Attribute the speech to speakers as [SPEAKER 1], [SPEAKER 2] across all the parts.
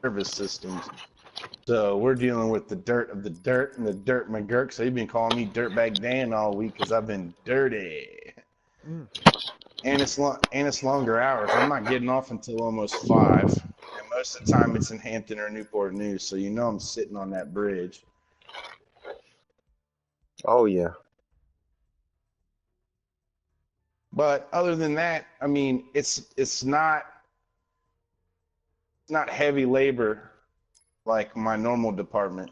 [SPEAKER 1] service systems. So we're dealing with the dirt of the dirt and the dirt McGurk. So you've been calling me Dirtbag Dan all week because I've been dirty.
[SPEAKER 2] Mm.
[SPEAKER 1] And it's longer hours. I'm not getting off until almost 5. And most of the time it's in Hampton or Newport News. So you know I'm sitting on that bridge.
[SPEAKER 2] Oh yeah.
[SPEAKER 1] But other than that, I mean, it's not heavy labor like my normal department.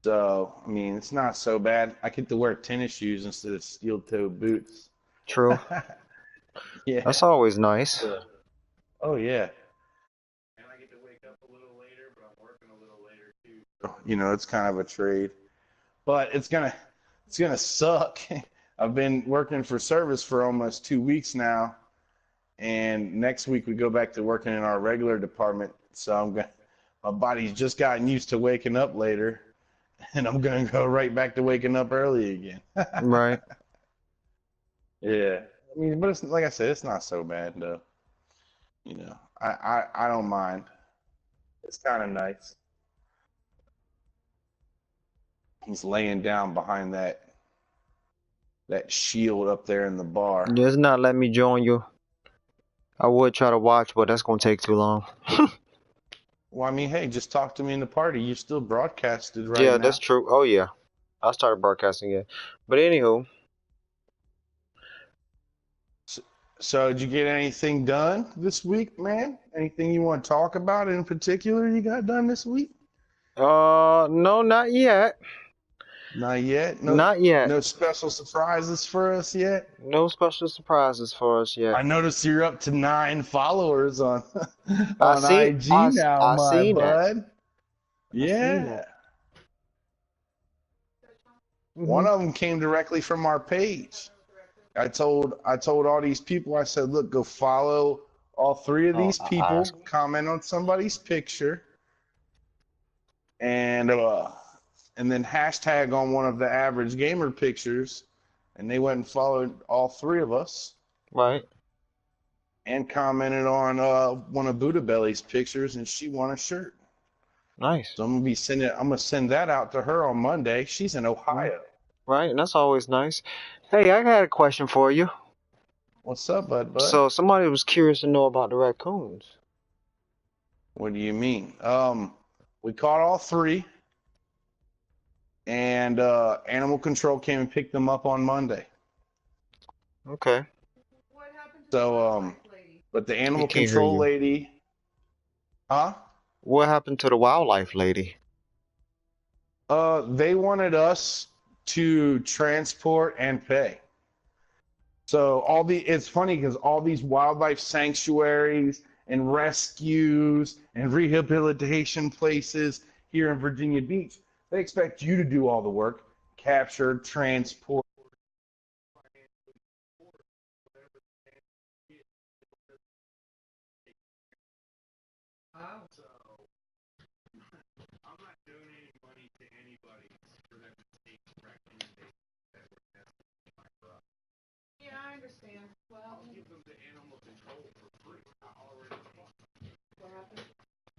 [SPEAKER 1] So, I mean, it's not so bad. I get to wear tennis shoes instead of steel-toe boots.
[SPEAKER 2] True.
[SPEAKER 1] Yeah.
[SPEAKER 2] That's always nice.
[SPEAKER 1] Oh, yeah. And I get to wake up a little later, but I'm working a little later too. So, you know, it's kind of a trade. But it's gonna suck. I've been working for service for almost 2 weeks now, and next week we go back to working in our regular department. So my body's just gotten used to waking up later, and I'm gonna go right back to waking up early again.
[SPEAKER 2] Right.
[SPEAKER 1] Yeah. I mean, but it's like I said, it's not so bad though. You know, I don't mind. It's kind of nice. He's laying down behind that shield up there in the bar.
[SPEAKER 2] Just not let me join you. I would try to watch, but that's gonna take too long.
[SPEAKER 1] Well, I mean, hey, just talk to me in the party. You're still broadcasted right
[SPEAKER 2] Yeah,
[SPEAKER 1] now.
[SPEAKER 2] that's true. Oh yeah. I started broadcasting it. But anywho,
[SPEAKER 1] So, did you get anything done this week, man? Anything you want to talk about in particular you got done this week?
[SPEAKER 2] no, not yet.
[SPEAKER 1] Not yet.
[SPEAKER 2] Not yet.
[SPEAKER 1] No special surprises for us yet.
[SPEAKER 2] No special surprises for us yet.
[SPEAKER 1] I noticed you're up to 9 followers on
[SPEAKER 2] I
[SPEAKER 1] on
[SPEAKER 2] see.
[SPEAKER 1] IG now,
[SPEAKER 2] I
[SPEAKER 1] my
[SPEAKER 2] seen that.
[SPEAKER 1] bud.
[SPEAKER 2] I seen
[SPEAKER 1] Yeah.
[SPEAKER 2] that.
[SPEAKER 1] One of them came directly from our page. I told all these people, I said, look, go follow all 3 of
[SPEAKER 2] Oh,
[SPEAKER 1] these people, comment on somebody's picture, and then hashtag on one of the average gamer pictures, and they went and followed all 3 of us
[SPEAKER 2] right.
[SPEAKER 1] and commented on one of Buddha Belly's pictures, and she won a shirt.
[SPEAKER 2] Nice.
[SPEAKER 1] So I'm gonna send that out to her on Monday. She's in Ohio.
[SPEAKER 2] Right, and that's always nice. Hey, I got a question for you.
[SPEAKER 1] What's up, bud?
[SPEAKER 2] So somebody was curious to know about the raccoons.
[SPEAKER 1] What do you mean? We caught all 3, and animal control came and picked them up on Monday.
[SPEAKER 2] Okay.
[SPEAKER 1] So, but the animal
[SPEAKER 2] Can't hear
[SPEAKER 1] control
[SPEAKER 2] you.
[SPEAKER 1] lady, huh?
[SPEAKER 2] What happened to the wildlife lady?
[SPEAKER 1] They wanted us to transport and pay. So it's funny because all these wildlife sanctuaries and rescues and rehabilitation places here in Virginia Beach, they expect you to do all the work, capture, transport. So I'm not donating money to anybody for them to take raccoons that were nested in my garage.
[SPEAKER 3] Yeah, I understand. Well,
[SPEAKER 1] I'll give them to animal control for free. I already paid.
[SPEAKER 3] what happened?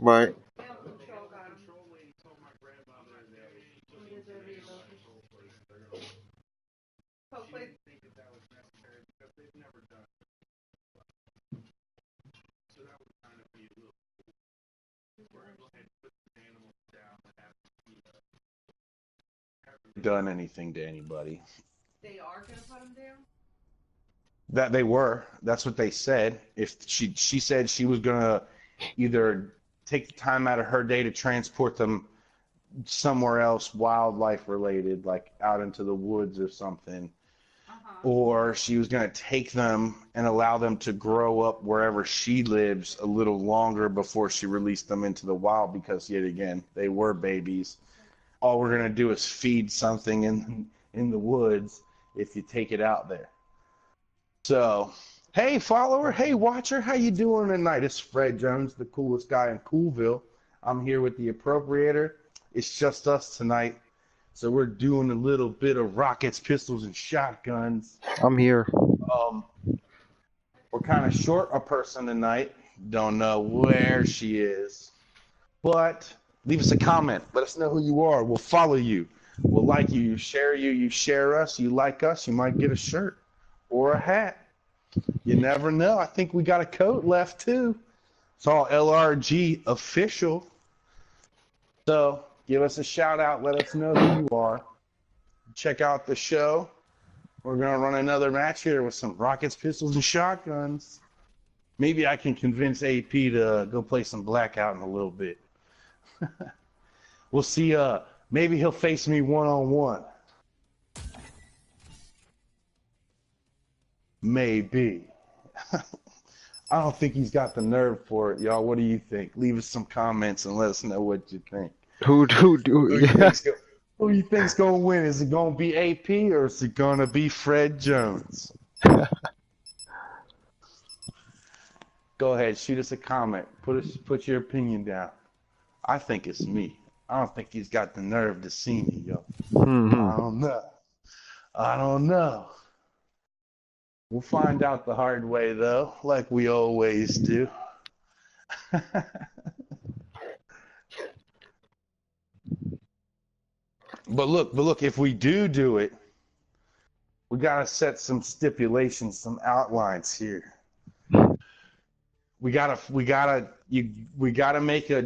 [SPEAKER 2] Right.
[SPEAKER 3] Animal control got him.
[SPEAKER 1] Control lady told my grandmother that she took
[SPEAKER 3] He
[SPEAKER 1] them to
[SPEAKER 3] deserved
[SPEAKER 1] the
[SPEAKER 3] it,
[SPEAKER 1] animal
[SPEAKER 3] though.
[SPEAKER 1] control place. They're gonna. She
[SPEAKER 3] Hopefully,
[SPEAKER 1] didn't think that was necessary because they've never done it. So that would kind of be a little. We're gonna go ahead and put the animals down and haven't done anything to anybody.
[SPEAKER 3] they are gonna put him down.
[SPEAKER 1] That they were. That's what they said. If she said she was gonna either take the time out of her day to transport them somewhere else, wildlife related, like out into the woods or something, or she was gonna take them and allow them to grow up wherever she lives a little longer before she released them into the wild, because yet again they were babies. All we're gonna do is feed something in the woods if you take it out there. So, hey follower, hey watcher, how you doing tonight? It's Fred Jones, the coolest guy in Coolville. I'm here with the Appropriator. It's just us tonight. So we're doing a little bit of rockets, pistols, and shotguns.
[SPEAKER 2] I'm here.
[SPEAKER 1] Um, We're kind of short a person tonight. Don't know where she is. But leave us a comment. Let us know who you are. We'll follow you. We'll like you. You share us. You like us. You might get a shirt or a hat. You never know. I think we got a coat left too. It's all LRG official. So give us a shout out. Let us know who you are. Check out the show. We're going to run another match here with some rockets, pistols, and shotguns. Maybe I can convince AP to go play some Blackout in a little bit. We'll see. Maybe he'll face me one-on-one. Maybe. I don't think he's got the nerve for it, y'all. What do you think? Leave us some comments and let us know what you think.
[SPEAKER 2] Who yeah.
[SPEAKER 1] Who you think's gonna win? Is it gonna be AP or is it gonna be Fred Jones? Go ahead, shoot us a comment. Put your opinion down. I think it's me. I don't think he's got the nerve to see me, yo. I don't know. I don't know. We'll find out the hard way, though, like we always do. But look, if we do it, we gotta set some stipulations, some outlines here. We gotta make a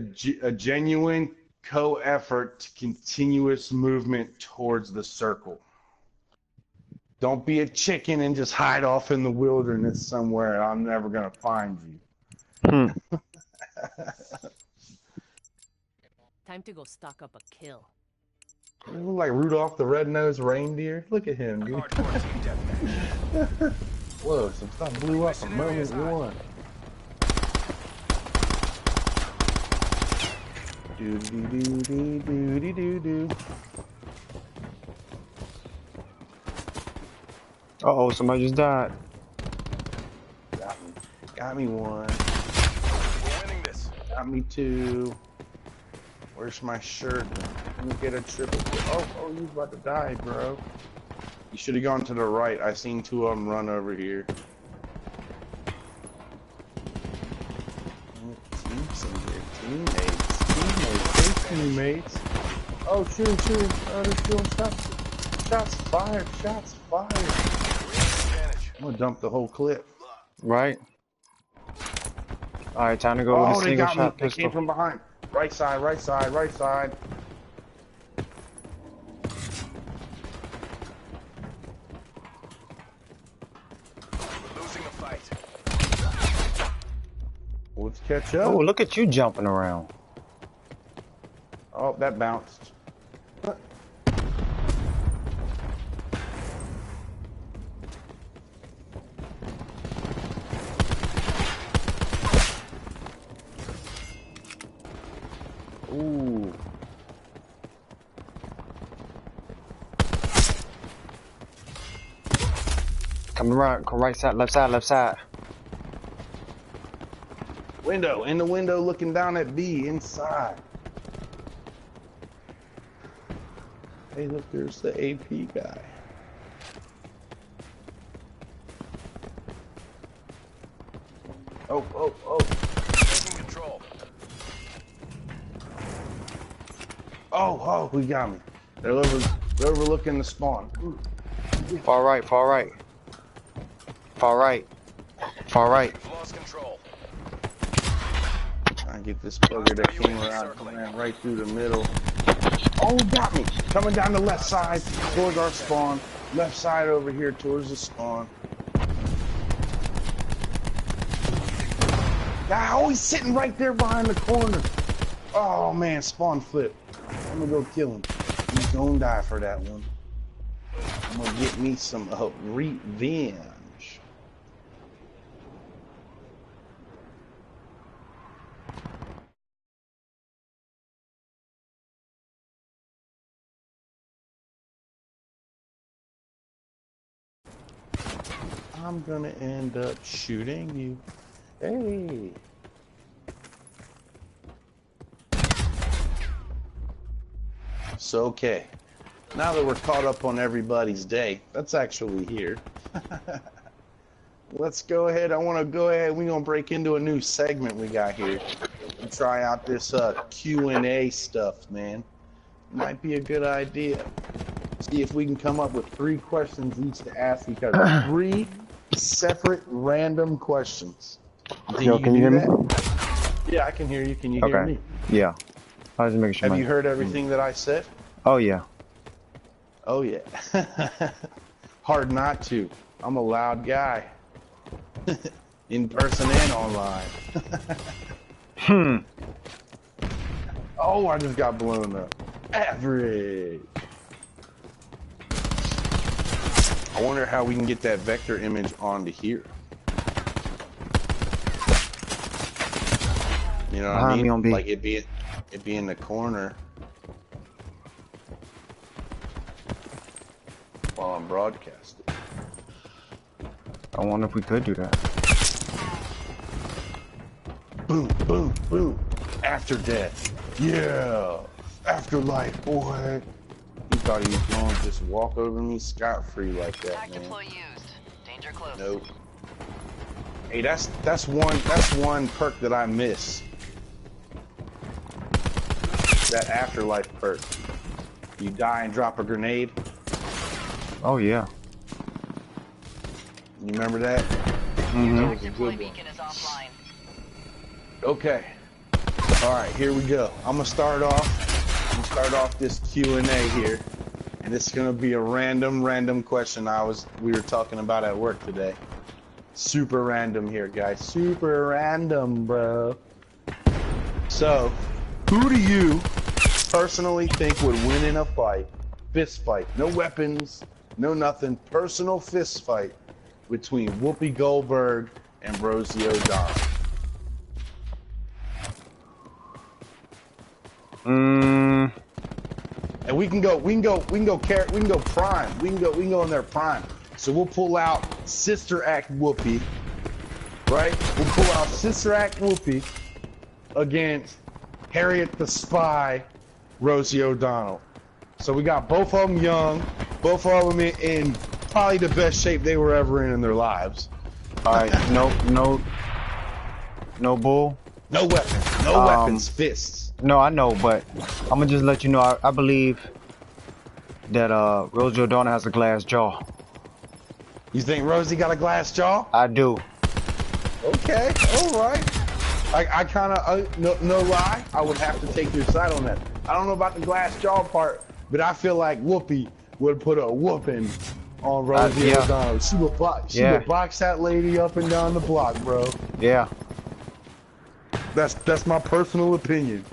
[SPEAKER 1] genuine co-effort to continuous movement towards the circle. Don't be a chicken and just hide off in the wilderness somewhere and I'm never gonna find you.
[SPEAKER 4] Time to go stock up a kill.
[SPEAKER 1] You look like Rudolph the Red-Nosed Reindeer. Look at him, dude. Whoa, some stuff blew up a moment one. Do-do-do-do-do-do-do.
[SPEAKER 2] Uh-oh, somebody just died.
[SPEAKER 1] Got me one.
[SPEAKER 5] We're winning this.
[SPEAKER 1] Got me two. Where's my shirt? Let me get a triple. Oh, you about to die, bro. You should have gone to the right. I seen two of them run over here. Teammates. Oh, shoot. Oh, they're shooting shots. Shots fired. I'm gonna dump the whole clip.
[SPEAKER 2] Right. All right, time to go with a
[SPEAKER 1] they
[SPEAKER 2] single
[SPEAKER 1] got
[SPEAKER 2] shot
[SPEAKER 1] me. They
[SPEAKER 2] pistol.
[SPEAKER 1] came from behind. Right side.
[SPEAKER 5] Losing a fight.
[SPEAKER 1] Let's catch up.
[SPEAKER 2] Oh, look at you jumping around.
[SPEAKER 1] Oh, that bounced. Ooh.
[SPEAKER 2] Coming around, right side, left side.
[SPEAKER 1] Window, in the window looking down at B, inside. Hey, look, there's the AP guy. Oh.
[SPEAKER 5] Taking control.
[SPEAKER 1] Oh, he got me. They're overlooking the spawn. Ooh.
[SPEAKER 2] Far right.
[SPEAKER 5] Lost control.
[SPEAKER 1] Trying to get this bugger that came around, ran right through the middle. Oh, he got me. Coming down the left side towards our spawn. Left side over here towards the spawn. Oh, he's sitting right there behind the corner. Oh, man, spawn flip. I'm going to go kill him. He's going to die for that one. I'm going to get me some revenge. I'm going to end up shooting you. Hey. So, okay. Now that we're caught up on everybody's day, that's actually here. let's go ahead. I want to go ahead. We're gonna break into a new segment we got here and try out this Q&A stuff, man. Might be a good idea. See if we can come up with 3 questions each to ask each other. 3 separate random questions. You think
[SPEAKER 2] Yo,
[SPEAKER 1] you
[SPEAKER 2] can you hear me?
[SPEAKER 1] that? Yeah, I can hear you. Can you hear me?
[SPEAKER 2] Yeah. I was just making sure.
[SPEAKER 1] Have you heard everything that I said?
[SPEAKER 2] Oh yeah.
[SPEAKER 1] Oh yeah. Hard not to. I'm a loud guy. In person and online. Oh, I just got blown up. Average. I wonder how we can get that vector image onto here. You know what I mean? Like it be in the corner while I'm broadcasting.
[SPEAKER 2] I wonder if we could do that.
[SPEAKER 1] Boom, boom, boom. After death. Yeah. Afterlife, boy. He thought he was going to just walk over me scot-free like that, man.
[SPEAKER 6] Deploy used. Danger close.
[SPEAKER 1] Nope. Hey, that's one perk that I miss. That afterlife perk. You die and drop a grenade.
[SPEAKER 2] Oh yeah.
[SPEAKER 1] You remember that?
[SPEAKER 2] Mm-hmm.
[SPEAKER 1] That was a
[SPEAKER 6] Deploy
[SPEAKER 1] good one.
[SPEAKER 6] beacon is offline.
[SPEAKER 1] Okay. All right, here we go. I'm gonna start off this Q&A here, and it's gonna be a random question we were talking about at work today. Super random here, guys. Super random, bro. So, who do you personally think would win in a fight? Fist fight. No weapons, no nothing. Personal fist fight between Whoopi Goldberg and Rosie O'Donnell. And we can go prime. We can go in their prime. So we'll pull out Sister Act Whoopi, right? We'll pull out Sister Act Whoopi against Harriet the Spy, Rosie O'Donnell. So we got both of them young, both of them in probably the best shape they were ever in their lives.
[SPEAKER 2] All right. No bull.
[SPEAKER 1] No weapons. No weapons. Fists.
[SPEAKER 2] No, I know, but I'm gonna just let you know. I believe that Rosie O'Donnell has a glass jaw.
[SPEAKER 1] You think Rosie got a glass jaw?
[SPEAKER 2] I do.
[SPEAKER 1] Okay, all right. I kind of, no lie, I would have to take your side on that. I don't know about the glass jaw part, but I feel like Whoopi would put a whooping on Rosie
[SPEAKER 2] yeah.
[SPEAKER 1] O'Donnell. She would box that lady up and down the block, bro.
[SPEAKER 2] Yeah.
[SPEAKER 1] That's my personal opinion.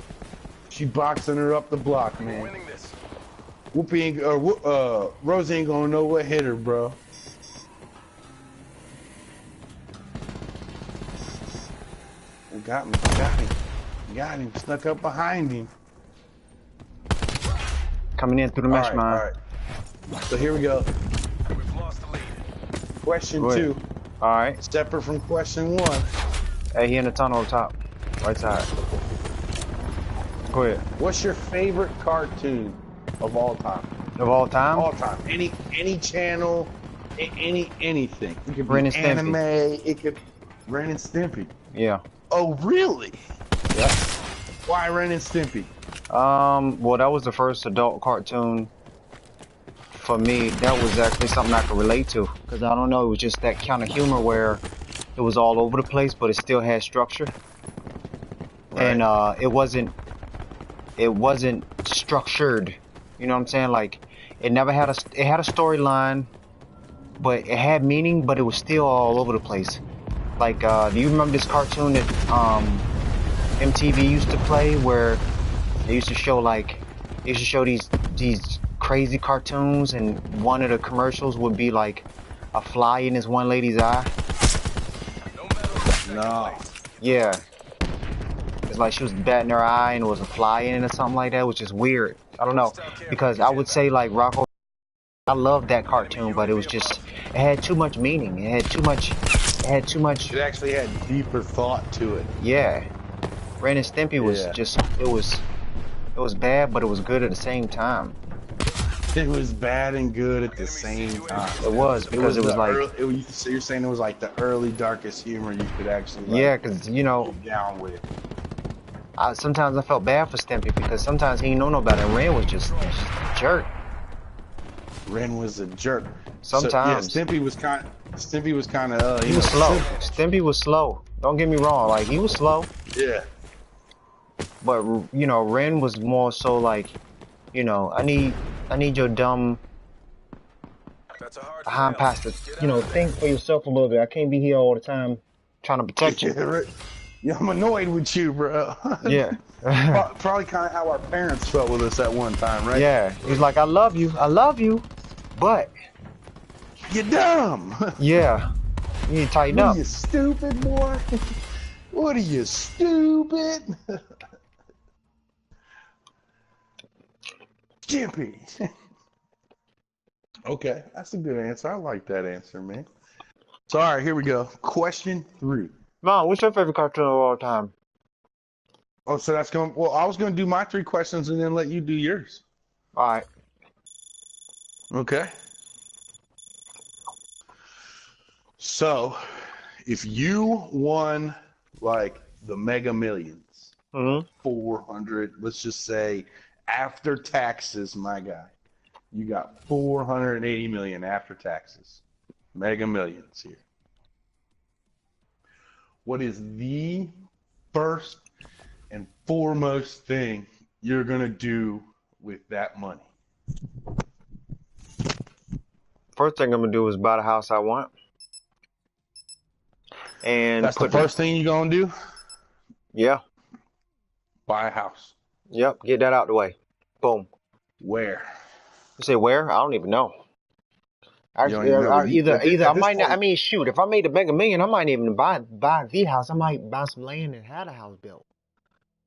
[SPEAKER 1] She boxing her up the block, man.
[SPEAKER 5] Winning this.
[SPEAKER 1] Whoopi ain't, Rosie ain't gonna know what hit her, bro. Got him, snuck up behind him.
[SPEAKER 2] Coming in through the mesh mine.
[SPEAKER 1] All right. So here we go.
[SPEAKER 5] We've lost the lead.
[SPEAKER 1] Question
[SPEAKER 2] Go ahead.
[SPEAKER 1] 2.
[SPEAKER 2] All right.
[SPEAKER 1] Separate from question 1.
[SPEAKER 2] Hey, he in the tunnel up top. Right side. Go ahead.
[SPEAKER 1] What's your favorite cartoon of all time?
[SPEAKER 2] Of all time?
[SPEAKER 1] All time. Any channel, anything. It could be
[SPEAKER 2] Ren and Stimpy.
[SPEAKER 1] anime. It could Ren and Stimpy.
[SPEAKER 2] Yeah.
[SPEAKER 1] Oh, really?
[SPEAKER 2] Yep.
[SPEAKER 1] Why Ren and Stimpy?
[SPEAKER 2] Well, that was the first adult cartoon for me. That was actually something I could relate to. Because I don't know, it was just that kind of humor where it was all over the place, but it still had structure.
[SPEAKER 1] Right.
[SPEAKER 2] And it wasn't structured. You know what I'm saying? Like, it never had it had a storyline, but it had meaning, but it was still all over the place. Like, do you remember this cartoon that MTV used to play where they used to show these crazy cartoons, and one of the commercials would be like a fly in this one lady's eye?
[SPEAKER 1] No.
[SPEAKER 2] Yeah. It's like she was batting her eye and it was a fly in it or something like that, which is weird. I don't know. Because I would say like Rocco, I loved that cartoon, but it was just, it had too much meaning. It had too much.
[SPEAKER 1] It actually had deeper thought to it.
[SPEAKER 2] Yeah. Ren and Stimpy was just, it was bad, but it was good at the same time.
[SPEAKER 1] It was bad and good at the same time.
[SPEAKER 2] It was because it was like,
[SPEAKER 1] So you're saying it was like the early darkest humor you could actually like,
[SPEAKER 2] yeah, because you know,
[SPEAKER 1] get down with.
[SPEAKER 2] sometimes I felt bad for Stimpy because sometimes he didn't know no better. And Ren was just a jerk.
[SPEAKER 1] Ren was a jerk.
[SPEAKER 2] Sometimes.
[SPEAKER 1] So, yeah, Stimpy was kind of
[SPEAKER 2] He was slow. Stimpy was slow. Don't get me wrong. Like, he was slow.
[SPEAKER 1] Yeah.
[SPEAKER 2] But, you know, Ren was more so like, you know, I need your dumb
[SPEAKER 5] That's a hard
[SPEAKER 2] behind
[SPEAKER 5] fail.
[SPEAKER 2] past it.
[SPEAKER 5] Get
[SPEAKER 2] You know,
[SPEAKER 5] out of
[SPEAKER 2] think for yourself a little bit. I can't be here all the time trying to protect you.
[SPEAKER 1] Yeah, I'm annoyed with you, bro.
[SPEAKER 2] Yeah.
[SPEAKER 1] Probably kind of how our parents felt with us at one time, right?
[SPEAKER 2] Yeah. He's like, I love you, but
[SPEAKER 1] You're dumb.
[SPEAKER 2] yeah, you need to tighten
[SPEAKER 1] What
[SPEAKER 2] up.
[SPEAKER 1] are you, stupid, boy? What are you, stupid? Jimpy. Okay, that's a good answer. I like that answer, man. So, all right, here we go. Question 3.
[SPEAKER 2] Mom, what's your favorite cartoon of all time?
[SPEAKER 1] Oh, so that's going. Well, I was going to do my 3 questions and then let you do yours.
[SPEAKER 2] All right.
[SPEAKER 1] Okay. So, if you won like the Mega Millions, 400, let's just say after taxes, my guy, you got 480 million after taxes. Mega Millions here. What is the first and foremost thing you're going to do with that money?
[SPEAKER 2] First thing I'm gonna do is buy the house I want. And
[SPEAKER 1] That's the first thing you're going to do?
[SPEAKER 2] Yeah.
[SPEAKER 1] Buy a house.
[SPEAKER 2] Yep. Get that out the way. Boom.
[SPEAKER 1] Where?
[SPEAKER 2] You say where? I don't even know.
[SPEAKER 1] You don't even know.
[SPEAKER 2] Either
[SPEAKER 1] At
[SPEAKER 2] I
[SPEAKER 1] this
[SPEAKER 2] might not. I
[SPEAKER 1] point-
[SPEAKER 2] mean, shoot. If I made a Mega Million, I might even buy the house. I might buy some land and have a house built.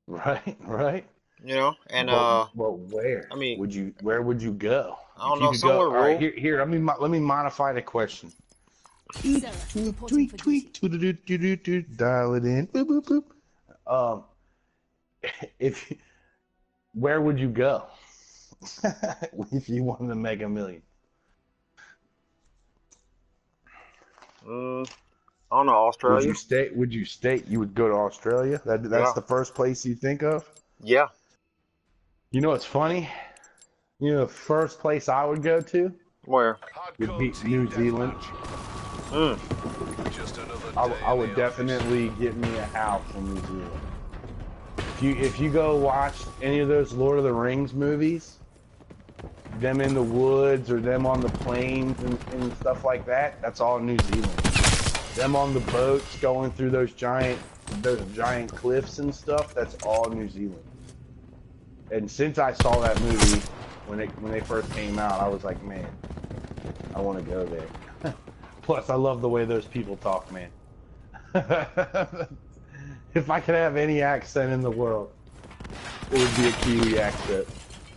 [SPEAKER 1] Right, right.
[SPEAKER 2] You know. And
[SPEAKER 1] Well, where?
[SPEAKER 2] I mean,
[SPEAKER 1] where would you go?
[SPEAKER 2] I don't
[SPEAKER 1] If you
[SPEAKER 2] know,
[SPEAKER 1] could
[SPEAKER 2] somewhere
[SPEAKER 1] All right,
[SPEAKER 2] rural.
[SPEAKER 1] here. Let me modify the question.
[SPEAKER 4] Sarah, reporting for duty.
[SPEAKER 1] Tweet, dial it in. Boop, boop, boop. Where would you go if you won the Mega Million?
[SPEAKER 2] I don't know, Australia.
[SPEAKER 1] Would you stay? You would go to Australia? That's
[SPEAKER 2] Yeah.
[SPEAKER 1] the first place you think of?
[SPEAKER 2] Yeah.
[SPEAKER 1] You know what's funny? You know the first place I would go to
[SPEAKER 2] Where?
[SPEAKER 1] would be New Zealand.
[SPEAKER 5] Just another day
[SPEAKER 1] I
[SPEAKER 5] in
[SPEAKER 1] would
[SPEAKER 5] the
[SPEAKER 1] definitely get me a house in New Zealand. If you go watch any of those Lord of the Rings movies, them in the woods or them on the plains and stuff like that, that's all New Zealand. Them on the boats going through those giant cliffs and stuff, that's all New Zealand. And since I saw that movie when they first came out, I was like, man, I want to go there. Plus, I love the way those people talk, man. If I could have any accent in the world, it would be a Kiwi accent,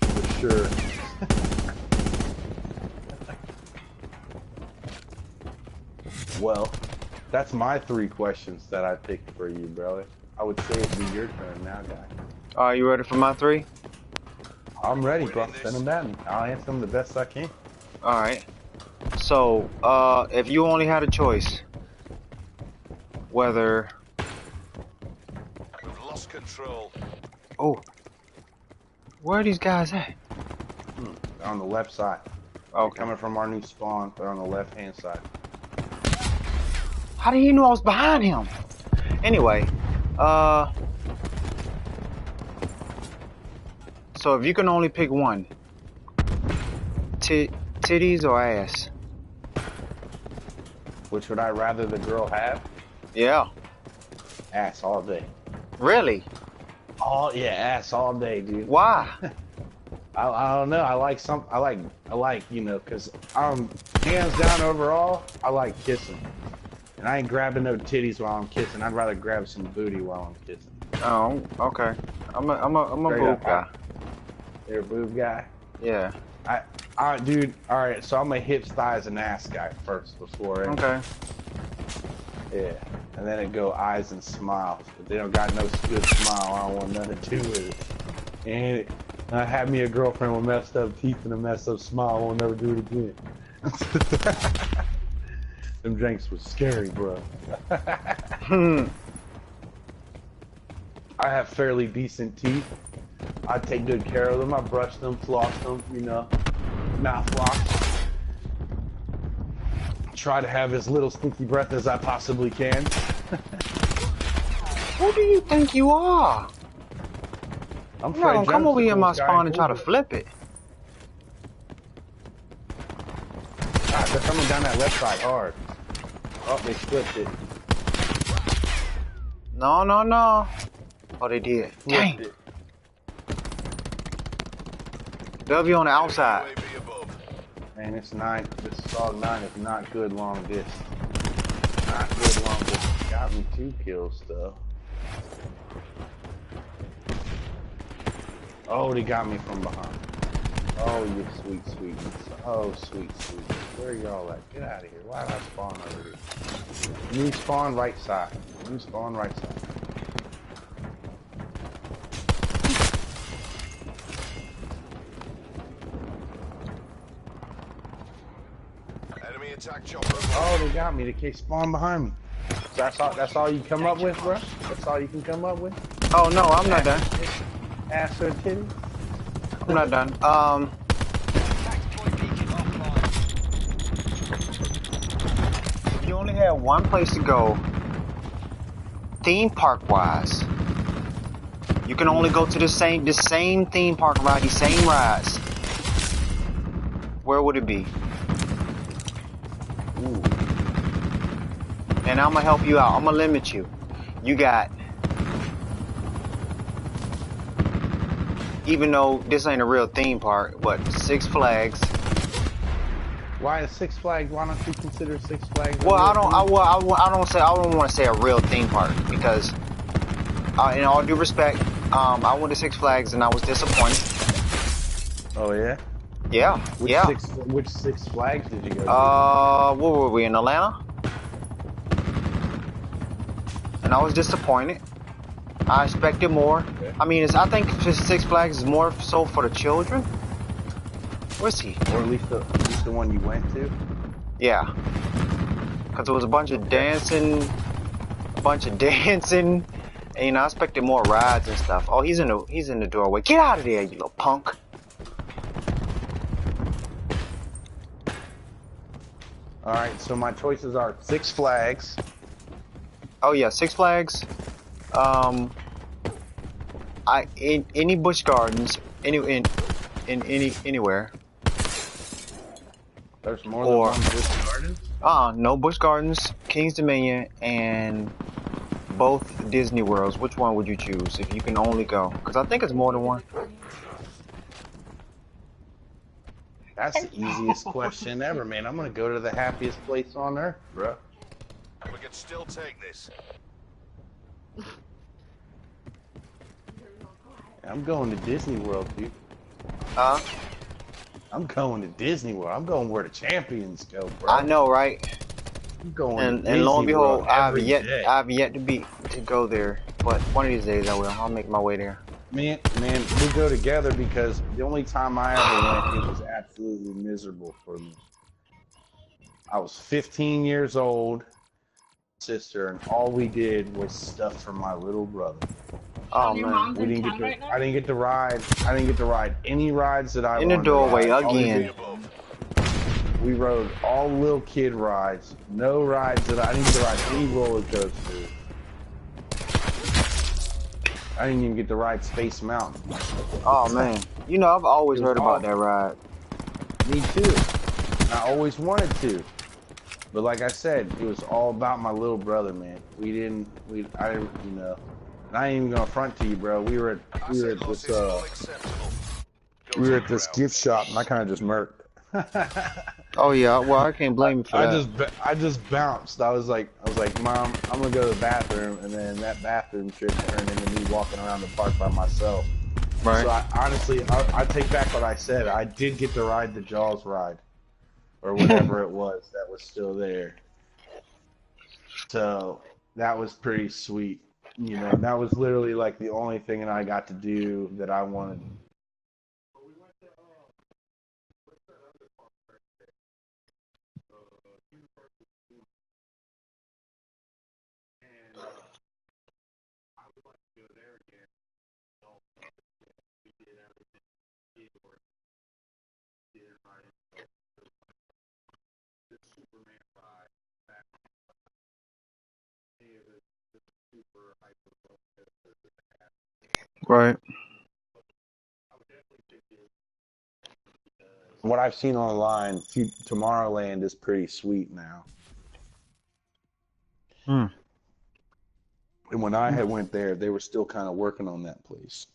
[SPEAKER 1] for sure. Well, that's my 3 questions that I picked for you, brother. I would say it'd be your turn now, guy.
[SPEAKER 2] Are you ready for my 3?
[SPEAKER 1] I'm ready, bro. Send them at me. I'll answer them the best I can.
[SPEAKER 2] All right. So, if you only had a choice, whether
[SPEAKER 5] We've lost control.
[SPEAKER 2] where are these guys at?
[SPEAKER 1] They're on the left side.
[SPEAKER 2] Okay.
[SPEAKER 1] Coming from our new spawn, they're on the left-hand side.
[SPEAKER 2] How did he know I was behind him? Anyway, so if you can only pick one, titties or ass?
[SPEAKER 1] Which would I rather the girl have?
[SPEAKER 2] Yeah.
[SPEAKER 1] Ass all day.
[SPEAKER 2] Really?
[SPEAKER 1] Ass all day, dude.
[SPEAKER 2] Why?
[SPEAKER 1] I don't know. I like, you know, because hands down overall, I like kissing. And I ain't grabbing no titties while I'm kissing. I'd rather grab some booty while I'm kissing.
[SPEAKER 2] Oh, okay. I'm a
[SPEAKER 1] Straight
[SPEAKER 2] boob
[SPEAKER 1] up,
[SPEAKER 2] guy.
[SPEAKER 1] You're a boob guy?
[SPEAKER 2] Yeah.
[SPEAKER 1] Dude, alright, so I'm a hips, thighs, and ass guy first before it.
[SPEAKER 2] Okay.
[SPEAKER 1] Yeah. And then it go eyes and smiles. If they don't got no good smile, I don't want nothing to do with it. And I had me a girlfriend with messed up teeth and a messed up smile. I won't never do it again. Them drinks was scary, bro.
[SPEAKER 2] Hmm.
[SPEAKER 1] I have fairly decent teeth. I take good care of them. I brush them, floss them, you know, mouth floss. Try to have as little stinky breath as I possibly can.
[SPEAKER 2] Who do you think you are?
[SPEAKER 1] I'm
[SPEAKER 2] You're not gonna come over here in my spawn and try to flip it.
[SPEAKER 1] God, they're coming down that left side hard. Oh, they flipped it.
[SPEAKER 2] No, no, no. Oh, they did. Dang.
[SPEAKER 1] Flipped it.
[SPEAKER 2] W on the outside.
[SPEAKER 5] UAV above.
[SPEAKER 1] Man, this SOG 9 is not good long distance. Not good long distance. Got me 2 kills though. Oh, they got me from behind. Oh, you sweet, sweet. Oh, sweet, sweet. Where are y'all at? Get out of here. Why did I spawn over here? New spawn right side. New spawn right side.
[SPEAKER 5] Enemy attack chopper.
[SPEAKER 1] Oh, they got me. They can't spawn behind me. So that's all you come up with, bro? That's all you can come up with?
[SPEAKER 2] Oh no, I'm not done.
[SPEAKER 1] Ass or titty?
[SPEAKER 2] I'm not done. If you only had one place to go, theme park wise, you can only go to the same theme park ride, these same rides. Where would it be?
[SPEAKER 1] Ooh.
[SPEAKER 2] And I'm gonna help you out. I'm gonna limit you. You got, even though this ain't a real theme park, but Six Flags.
[SPEAKER 1] Why is Six Flags? Why don't you consider Six Flags?
[SPEAKER 2] Well, I don't want to say a real theme park because, in all due respect, I went to Six Flags and I was disappointed.
[SPEAKER 1] Oh yeah.
[SPEAKER 2] Yeah, yeah.
[SPEAKER 1] Which Six Flags did you go to?
[SPEAKER 2] Where were we, in Atlanta? And I was disappointed. I expected more.
[SPEAKER 1] Okay.
[SPEAKER 2] I mean, I think Six Flags is more so for the children. Where's he?
[SPEAKER 1] Or at least the one you went to?
[SPEAKER 2] Yeah. Because there was a bunch of dancing, and you know, I expected more rides and stuff. Oh, he's in the doorway. Get out of there, you little punk.
[SPEAKER 1] All right, so my choices are Six Flags.
[SPEAKER 2] Oh yeah, Six Flags. Any Busch Gardens, anywhere.
[SPEAKER 1] There's more than one Busch Gardens?
[SPEAKER 2] No Busch Gardens, King's Dominion, and both Disney Worlds. Which one would you choose if you can only go? Because I think it's more than one.
[SPEAKER 1] That's the easiest question ever, man. I'm gonna go to the happiest place on earth, bro.
[SPEAKER 5] We can still take this.
[SPEAKER 1] I'm going to Disney World, dude.
[SPEAKER 2] Huh?
[SPEAKER 1] I'm going to Disney World. I'm going where the champions go, bro.
[SPEAKER 2] I know, right?
[SPEAKER 1] I'm going
[SPEAKER 2] And
[SPEAKER 1] to Disney
[SPEAKER 2] lo and behold,
[SPEAKER 1] World
[SPEAKER 2] I've
[SPEAKER 1] every
[SPEAKER 2] yet
[SPEAKER 1] day.
[SPEAKER 2] to go there. But one of these days I will. I'll make my way there.
[SPEAKER 1] Man, we go together because the only time I ever went, it was absolutely miserable for me. I was 15 years old, sister, and all we did was stuff for my little brother.
[SPEAKER 2] Oh
[SPEAKER 3] Your
[SPEAKER 2] man.
[SPEAKER 3] mom's
[SPEAKER 1] We
[SPEAKER 3] in
[SPEAKER 1] didn't
[SPEAKER 3] town
[SPEAKER 1] get to,
[SPEAKER 3] right now?
[SPEAKER 1] I didn't get to ride. I didn't get to ride any rides that I
[SPEAKER 2] In the
[SPEAKER 1] wanted to
[SPEAKER 2] doorway
[SPEAKER 1] ride. All we
[SPEAKER 2] again.
[SPEAKER 1] did- We rode all little kid rides. No rides that I didn't get to ride any roller coasters. I didn't even get to ride Space Mountain.
[SPEAKER 2] Oh man. You know, I've always
[SPEAKER 1] It was
[SPEAKER 2] heard about that ride.
[SPEAKER 1] Me too. I always wanted to. But like I said, it was all about my little brother, man. I didn't, you know. And I ain't even gonna front to you, bro. We were at this gift shop, and I kind of just murked.
[SPEAKER 2] Oh yeah, well I can't blame you for that.
[SPEAKER 1] I just bounced. I was like, Mom, I'm gonna go to the bathroom, and then that bathroom trip turned into me walking around the park by myself.
[SPEAKER 2] Right.
[SPEAKER 1] So I take back what I said. I did get to ride the Jaws ride, or whatever it was that was still there. So that was pretty sweet. You know, that was literally like the only thing that I got to do that I wanted
[SPEAKER 2] Right.
[SPEAKER 1] What I've seen online, Tomorrowland is pretty sweet now.
[SPEAKER 2] Hmm.
[SPEAKER 1] And when I had went there, they were still kind of working on that place.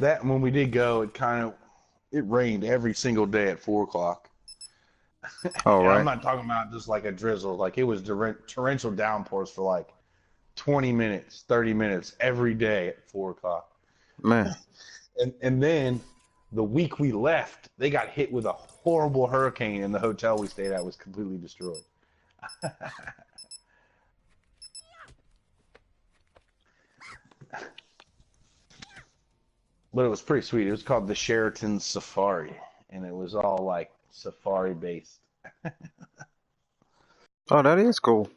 [SPEAKER 1] That when we did go, it rained every single day at 4 o'clock.
[SPEAKER 2] Oh,
[SPEAKER 1] And I'm
[SPEAKER 2] right.
[SPEAKER 1] not talking about just like a drizzle. Like it was torrential downpours for like 20 minutes, 30 minutes every day at 4 o'clock.
[SPEAKER 2] Man.
[SPEAKER 1] And then the week we left, they got hit with a horrible hurricane, and the hotel we stayed at was completely destroyed. But it was pretty sweet. It was called the Sheraton Safari, and it was all like safari based.
[SPEAKER 2] Oh, that is cool.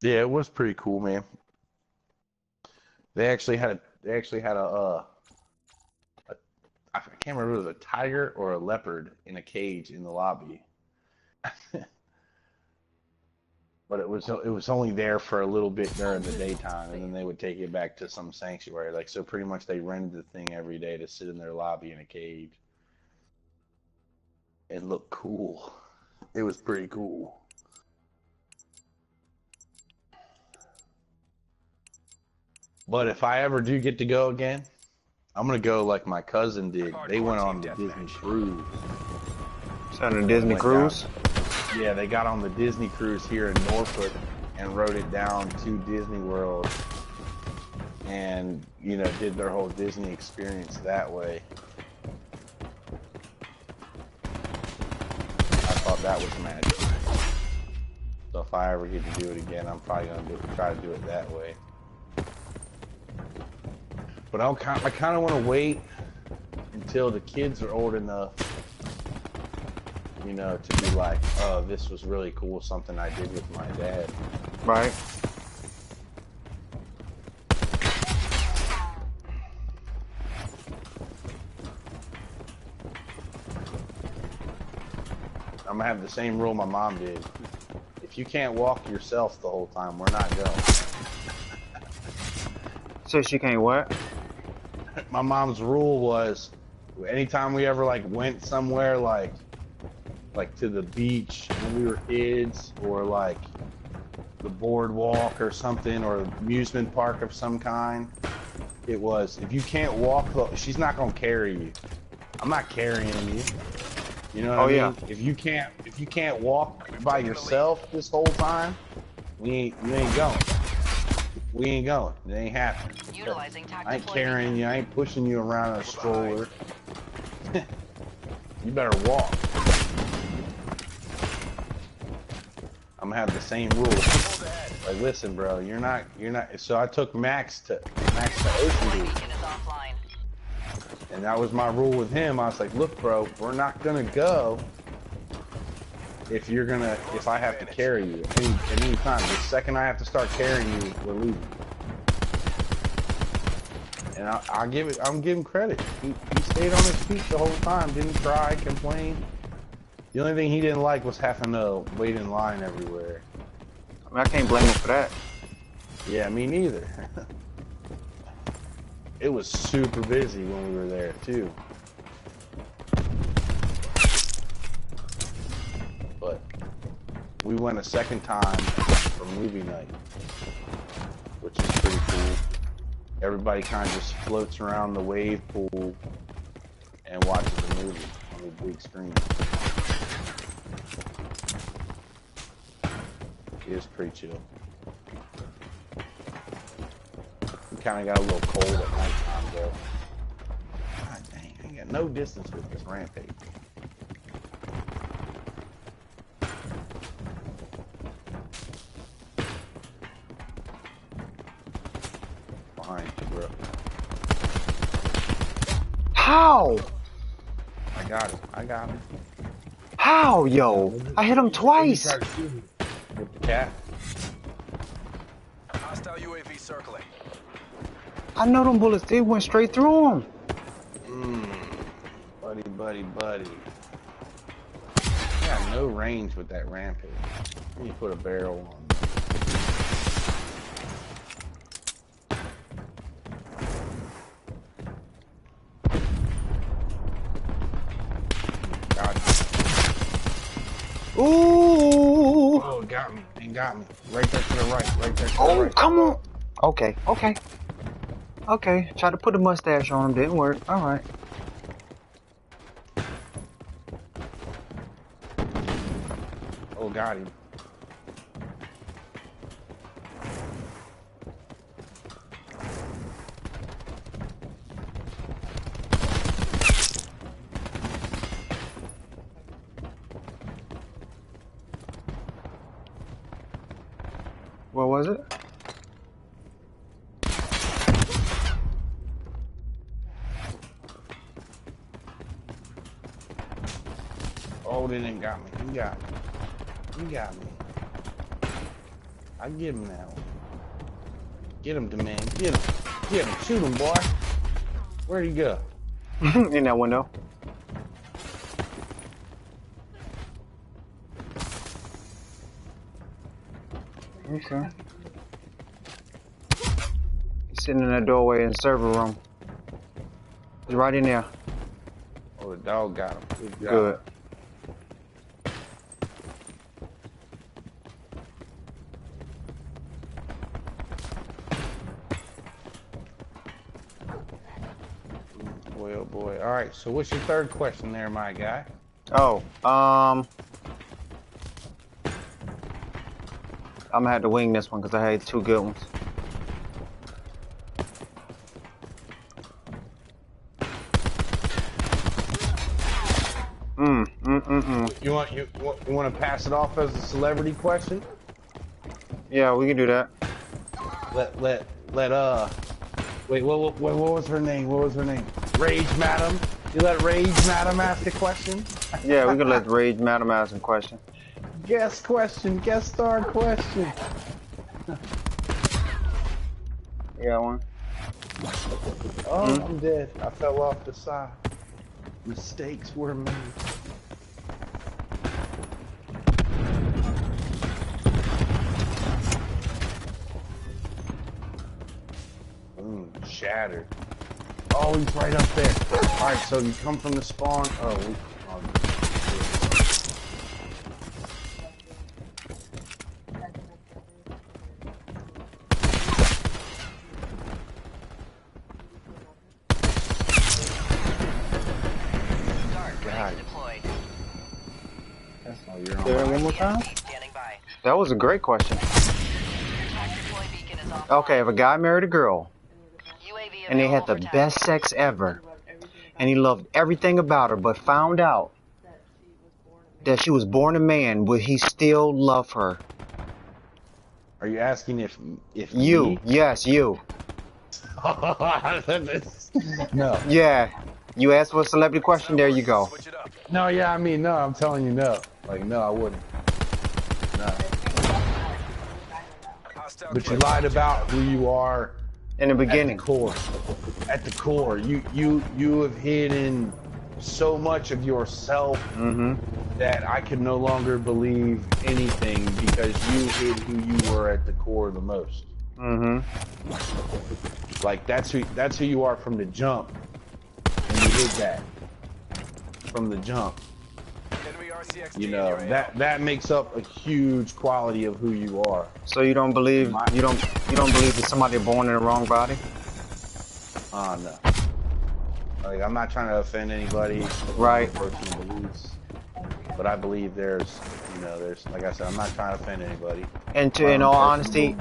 [SPEAKER 1] Yeah, it was pretty cool, man. They actually had I can't remember if it was a tiger or a leopard in a cage in the lobby. But it was only there for a little bit during the daytime, and then they would take it back to some sanctuary. Like so, pretty much they rented the thing every day to sit in their lobby in a cage and look cool. It was pretty cool. But if I ever do get to go again, I'm gonna go like my cousin did. They went on the Disney cruise.
[SPEAKER 2] It's on a Disney cruise.
[SPEAKER 1] Yeah, they got on the Disney cruise here in Norfolk and rode it down to Disney World, and did their whole Disney experience that way. I thought that was magic. So if I ever get to do it again, I'm probably gonna try to do it that way. But I kind of want to wait until the kids are old enough, to be like, oh, this was really cool, something I did with my dad.
[SPEAKER 2] Right.
[SPEAKER 1] I'm gonna have the same rule my mom did. If you can't walk yourself the whole time, we're not going.
[SPEAKER 2] So she can't what?
[SPEAKER 1] My mom's rule was, anytime we ever went somewhere like to the beach when we were kids, or like the boardwalk or something, or amusement park of some kind, it was, if you can't walk, she's not gonna carry you. I'm not carrying you. You know what I mean?
[SPEAKER 2] Yeah.
[SPEAKER 1] If you can't walk by yourself this whole time, you ain't going. We ain't going. It ain't happening. I ain't carrying you. I ain't pushing you around in a stroller. You better walk. I'm gonna have the same rules. Like, listen, bro, you're not. So I took Max to Ocean Beach, and that was my rule with him. I was like, look, bro, we're not gonna go if I have to carry you at any time. The second I have to start carrying you, we're leaving. And I'm giving credit. He stayed on his feet the whole time, didn't cry, complain. The only thing he didn't like was having to wait in line everywhere.
[SPEAKER 2] I mean, I can't blame him for that.
[SPEAKER 1] Yeah, me neither. It was super busy when we were there too. But we went a second time for movie night, which is pretty cool. Everybody kind of just floats around the wave pool and watches the movie on the big screen. It is pretty chill. We kind of got a little cold at nighttime though. God dang, I ain't got no distance with this rampage. Behind you, bro.
[SPEAKER 2] How?
[SPEAKER 1] I got it. I got it.
[SPEAKER 2] How, yo? I hit him twice.
[SPEAKER 1] With the cat.
[SPEAKER 5] Hostile UAV UAV circling.
[SPEAKER 2] I know them bullets. They went straight through him.
[SPEAKER 1] Buddy. Got no range with that rampage. You put a barrel on. Got you.
[SPEAKER 2] Ooh.
[SPEAKER 1] Oh, it got me. It got me. Right there to the right. Right there to the
[SPEAKER 2] Oh,
[SPEAKER 1] right.
[SPEAKER 2] come on. Okay. Tried to put a mustache on him. Didn't work. All right.
[SPEAKER 1] Oh, got him.
[SPEAKER 2] What was it?
[SPEAKER 1] Oh, they didn't got me. He got me. I give him that one. Get him, man. Get him. Shoot him, boy. Where'd he go?
[SPEAKER 2] In that window. Okay. He's sitting in that doorway in the server room. He's right in there.
[SPEAKER 1] Oh, the dog got him. Good job.
[SPEAKER 2] Good.
[SPEAKER 1] Boy, oh boy. All right. So, what's your third question there, my guy?
[SPEAKER 2] Oh, I'm gonna have to wing this one because I had two good ones.
[SPEAKER 1] You want to pass it off as a celebrity question?
[SPEAKER 2] Yeah, we can do that.
[SPEAKER 1] Wait, what was her name? Rage Madam. You let Rage Madam ask the question?
[SPEAKER 2] Yeah, we can let Rage Madam ask a question.
[SPEAKER 1] Guest star question.
[SPEAKER 2] You got one?
[SPEAKER 1] Oh, I'm dead. I fell off the side. Mistakes were made. Shattered. Oh, he's right up there. Alright, so you come from the spawn. Oh,
[SPEAKER 6] Ready to deploy.
[SPEAKER 1] you're
[SPEAKER 2] Say that
[SPEAKER 1] on.
[SPEAKER 2] one more time?
[SPEAKER 6] Standing by.
[SPEAKER 2] That was a great question.
[SPEAKER 6] Attack deploy beacon is off.
[SPEAKER 2] Okay, if a guy married a girl
[SPEAKER 6] UAV
[SPEAKER 2] and they had the
[SPEAKER 6] available for
[SPEAKER 2] best
[SPEAKER 6] tasking.
[SPEAKER 2] sex ever, and he loved everything about her, but found out that she was born a man, would he still love her?
[SPEAKER 1] Are you asking if
[SPEAKER 2] You,
[SPEAKER 1] me?
[SPEAKER 2] yes, you.
[SPEAKER 1] No.
[SPEAKER 2] Yeah, you asked for a celebrity question. There you go.
[SPEAKER 5] Switch it up.
[SPEAKER 1] No, yeah, I mean, no, I'm telling you no. Like, no, I wouldn't. No.
[SPEAKER 5] Hostile
[SPEAKER 1] But you
[SPEAKER 5] clip.
[SPEAKER 1] lied about who you are
[SPEAKER 2] In the
[SPEAKER 1] at the
[SPEAKER 2] beginning.
[SPEAKER 1] core. At the core. You have hidden so much of yourself that I can no longer believe anything because you hid who you were at the core the most. Like that's who you are from the jump. And you hid that from the jump.
[SPEAKER 5] Enemy RCXD
[SPEAKER 1] You
[SPEAKER 5] in
[SPEAKER 1] know,
[SPEAKER 5] your AO.
[SPEAKER 1] that makes up a huge quality of who you are.
[SPEAKER 2] So you don't believe you don't believe that somebody born in the wrong body?
[SPEAKER 1] No. Like I'm not trying to offend anybody,
[SPEAKER 2] Right.
[SPEAKER 1] personal beliefs, but I believe there's like I said, I'm not trying to offend anybody.
[SPEAKER 2] And to, in all honesty,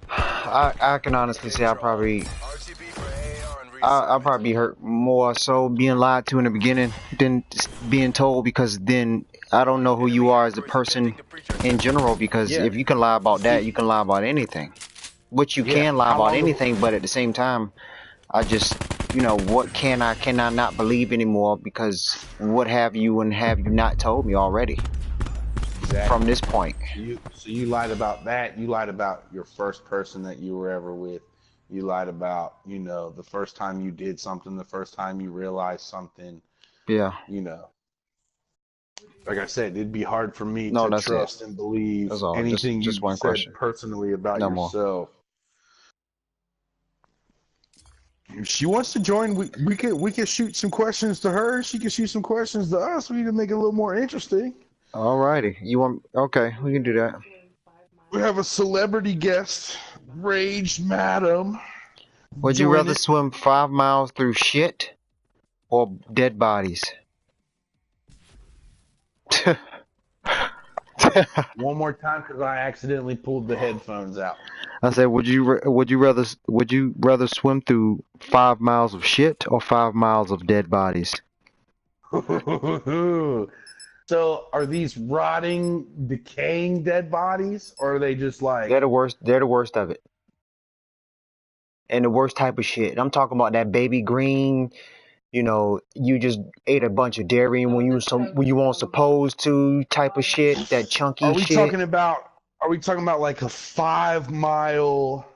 [SPEAKER 2] I can honestly say I probably
[SPEAKER 5] RTB for AR and
[SPEAKER 2] I'll probably be hurt more so being lied to in the beginning than being told, because then I don't know who you are as a person in general, because
[SPEAKER 1] Yeah.
[SPEAKER 2] if you can lie about that, you can lie about anything. Which you
[SPEAKER 1] Yeah.
[SPEAKER 2] can lie
[SPEAKER 1] How
[SPEAKER 2] about
[SPEAKER 1] long
[SPEAKER 2] anything, but at the same time, I just, what can I not believe anymore, because what have you and have you not told me already?
[SPEAKER 1] Exactly.
[SPEAKER 2] from this point.
[SPEAKER 1] So you lied about that. You lied about your first person that you were ever with. You lied about, you know, the first time you did something, the first time you realized something,
[SPEAKER 2] Yeah.
[SPEAKER 1] you know. Like I said, it'd be hard for me
[SPEAKER 2] No,
[SPEAKER 1] to
[SPEAKER 2] that's it.
[SPEAKER 1] trust and believe
[SPEAKER 2] That's all.
[SPEAKER 1] anything
[SPEAKER 2] Just
[SPEAKER 1] you
[SPEAKER 2] one
[SPEAKER 1] said
[SPEAKER 2] question.
[SPEAKER 1] personally about
[SPEAKER 2] No more.
[SPEAKER 1] yourself. If she wants to join, we could shoot some questions to her. She can shoot some questions to us. We can make it a little more interesting.
[SPEAKER 2] Alrighty. You want? Okay, we can do that.
[SPEAKER 1] We have a celebrity guest, Rage Madam.
[SPEAKER 2] Would you rather swim 5 miles through shit or dead bodies?
[SPEAKER 1] One more time, because I accidentally pulled the headphones out.
[SPEAKER 2] I said, would you rather swim through 5 miles of shit or 5 miles of dead bodies?
[SPEAKER 1] So, are these rotting, decaying dead bodies, or are they just like?
[SPEAKER 2] They're the worst. They're the worst of it, and the worst type of shit. I'm talking about that baby green. You know, you just ate a bunch of dairy when you weren't supposed to, type of shit. That chunky
[SPEAKER 1] Are we
[SPEAKER 2] shit.
[SPEAKER 1] talking about? Are we talking about like a 5 mile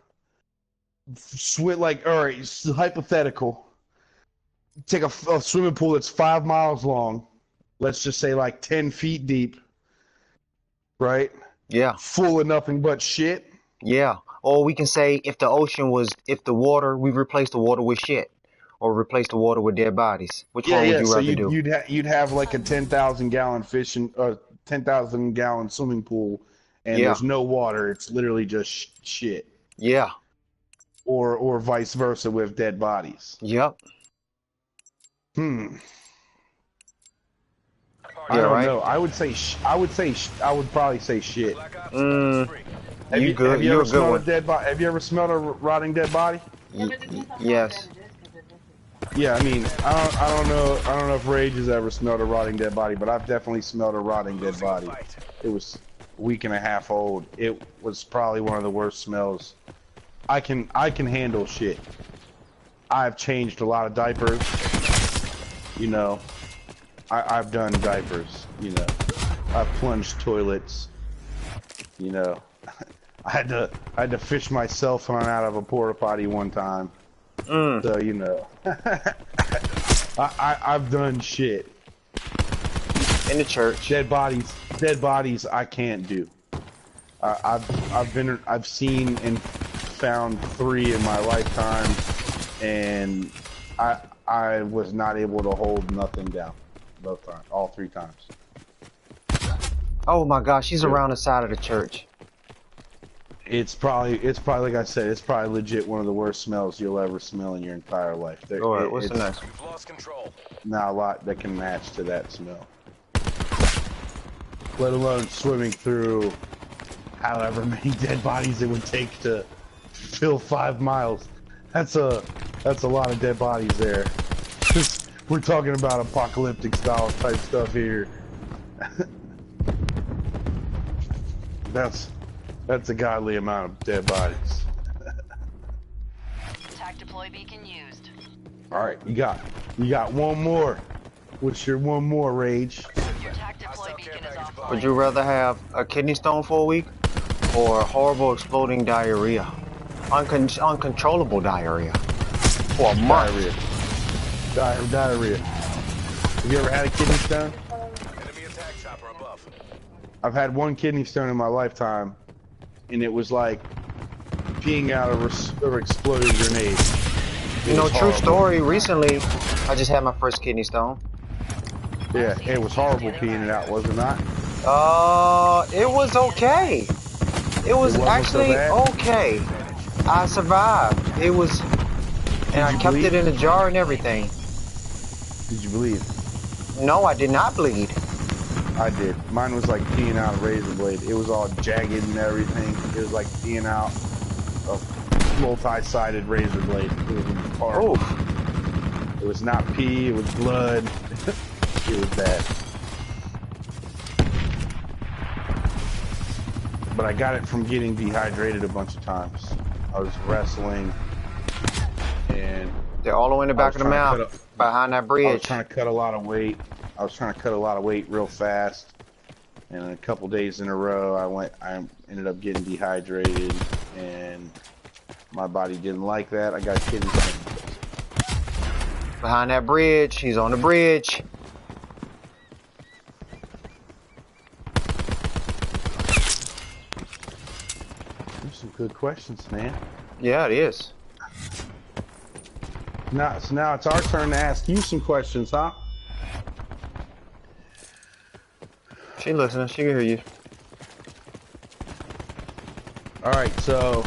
[SPEAKER 1] swim? Like, all right, it's hypothetical. Take a swimming pool that's 5 miles long. Let's just say like 10 feet deep, right?
[SPEAKER 2] Yeah.
[SPEAKER 1] Full of nothing but shit.
[SPEAKER 2] Yeah. Or we can say if the water, we replace the water with shit, or replace the water with dead bodies. Which one would you
[SPEAKER 1] So
[SPEAKER 2] rather do?
[SPEAKER 1] you'd have like a 10,000 gallon 10,000 gallon swimming pool, and there's no water. It's literally just shit.
[SPEAKER 2] Yeah.
[SPEAKER 1] Or vice versa with dead bodies.
[SPEAKER 2] Yep.
[SPEAKER 1] I don't know. I would probably say shit. Have you ever smelled a dead body? Have you ever smelled a rotting dead body?
[SPEAKER 2] Yes.
[SPEAKER 1] Yeah, I mean, I don't know if Rage has ever smelled a rotting dead body, but I've definitely smelled a rotting dead body. It was a week and a half old. It was probably one of the worst smells. I can handle shit. I've changed a lot of diapers. You know, I've done diapers. You know, I've plunged toilets. You know, I had to fish myself on out of a porta potty one time. So you know, I've done shit.
[SPEAKER 2] In the church.
[SPEAKER 1] Dead bodies. I can't do. I've seen and found 3 in my lifetime, and I was not able to hold nothing down both times, all 3 times.
[SPEAKER 2] Oh my gosh, she's around the side of the church.
[SPEAKER 1] It's probably like I said, it's probably legit one of the worst smells you'll ever smell in your entire life.
[SPEAKER 2] Alright, what's the next?
[SPEAKER 5] You've lost control.
[SPEAKER 1] Not a lot that can match to that smell. Let alone swimming through however many dead bodies it would take to fill 5 miles. That's a lot of dead bodies there. We're talking about apocalyptic style type stuff here. That's a godly amount of dead bodies.
[SPEAKER 6] Attack deploy beacon used.
[SPEAKER 1] Alright, you got one more. What's your one more, Rage?
[SPEAKER 6] Your attack deploy beacon is offline.
[SPEAKER 2] Would you rather have a kidney stone for a week or horrible exploding diarrhea? Uncontrollable diarrhea for a month.
[SPEAKER 1] Diarrhea. Have you ever had a kidney stone?
[SPEAKER 5] Enemy attack chopper above.
[SPEAKER 1] I've had one kidney stone in my lifetime, and it was like peeing out of an exploded grenade.
[SPEAKER 2] You know, true story. Recently, I just had my first kidney stone.
[SPEAKER 1] Yeah, it was horrible peeing it out, was it not?
[SPEAKER 2] It was okay. It was actually okay. I survived. It was, and I kept it in a jar and everything.
[SPEAKER 1] Did you bleed?
[SPEAKER 2] No, I did not bleed.
[SPEAKER 1] I did. Mine was like peeing out a razor blade. It was all jagged and everything. It was like peeing out a multi-sided razor blade. It was horrible.
[SPEAKER 2] Oh.
[SPEAKER 1] It was not pee, it was blood. It was bad. But I got it from getting dehydrated a bunch of times. I was wrestling, and
[SPEAKER 2] They're all the way in the back of the mouth, behind that bridge.
[SPEAKER 1] I was trying to cut a lot of weight. I was trying to cut a lot of weight real fast, And a couple days in a row, I ended up getting dehydrated, and my body didn't like that. I got kidney stones.
[SPEAKER 2] Behind that bridge. He's on the bridge.
[SPEAKER 1] There's some good questions, man.
[SPEAKER 2] Yeah, it is.
[SPEAKER 1] So now it's our turn to ask you some questions, huh?
[SPEAKER 2] She listening. She can hear you.
[SPEAKER 1] All right, so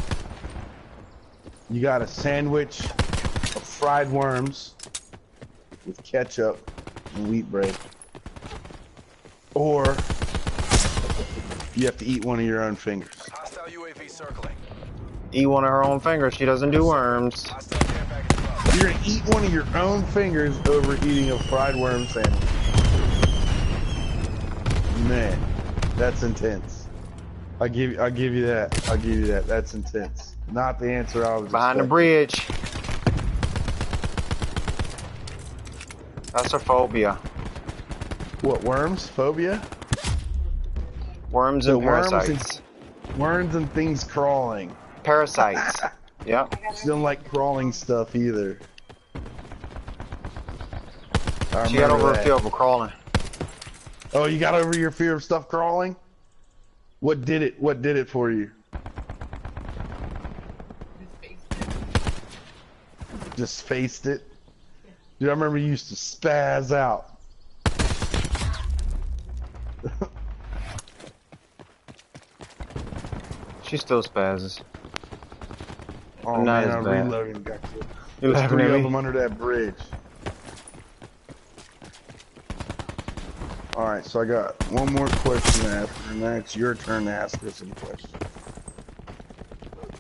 [SPEAKER 1] you got a sandwich of fried worms with ketchup and wheat bread, or you have to eat one of your own fingers.
[SPEAKER 5] Hostile UAV circling.
[SPEAKER 2] Eat one of her own fingers. She doesn't do worms.
[SPEAKER 5] Hostile care package above.
[SPEAKER 1] You're gonna eat one of your own fingers over eating a fried worm sandwich. Man, that's intense. I'll give you that. I'll give you that. That's intense. Not the answer I was
[SPEAKER 2] Behind the
[SPEAKER 1] expecting.
[SPEAKER 2] bridge. That's her phobia.
[SPEAKER 1] What, worms? Phobia?
[SPEAKER 2] Worms
[SPEAKER 1] So
[SPEAKER 2] and parasites.
[SPEAKER 1] Worms and things crawling.
[SPEAKER 2] Parasites. Yep.
[SPEAKER 1] She don't like crawling stuff either. I
[SPEAKER 2] She got
[SPEAKER 1] remember
[SPEAKER 2] over a
[SPEAKER 1] that.
[SPEAKER 2] fear of crawling.
[SPEAKER 1] Oh, you got over your fear of stuff crawling? What did it for you? Just faced it. Dude, I remember you used to spaz out.
[SPEAKER 2] She still spazzes.
[SPEAKER 1] Oh
[SPEAKER 2] Not
[SPEAKER 1] man,
[SPEAKER 2] as
[SPEAKER 1] I'm
[SPEAKER 2] bad.
[SPEAKER 1] reloading. Got you.
[SPEAKER 2] You
[SPEAKER 1] There's
[SPEAKER 2] laughing
[SPEAKER 1] 3
[SPEAKER 2] at
[SPEAKER 1] of
[SPEAKER 2] me?
[SPEAKER 1] them under that bridge. All right, so I got one more question to ask, and then it's your turn to ask us some questions.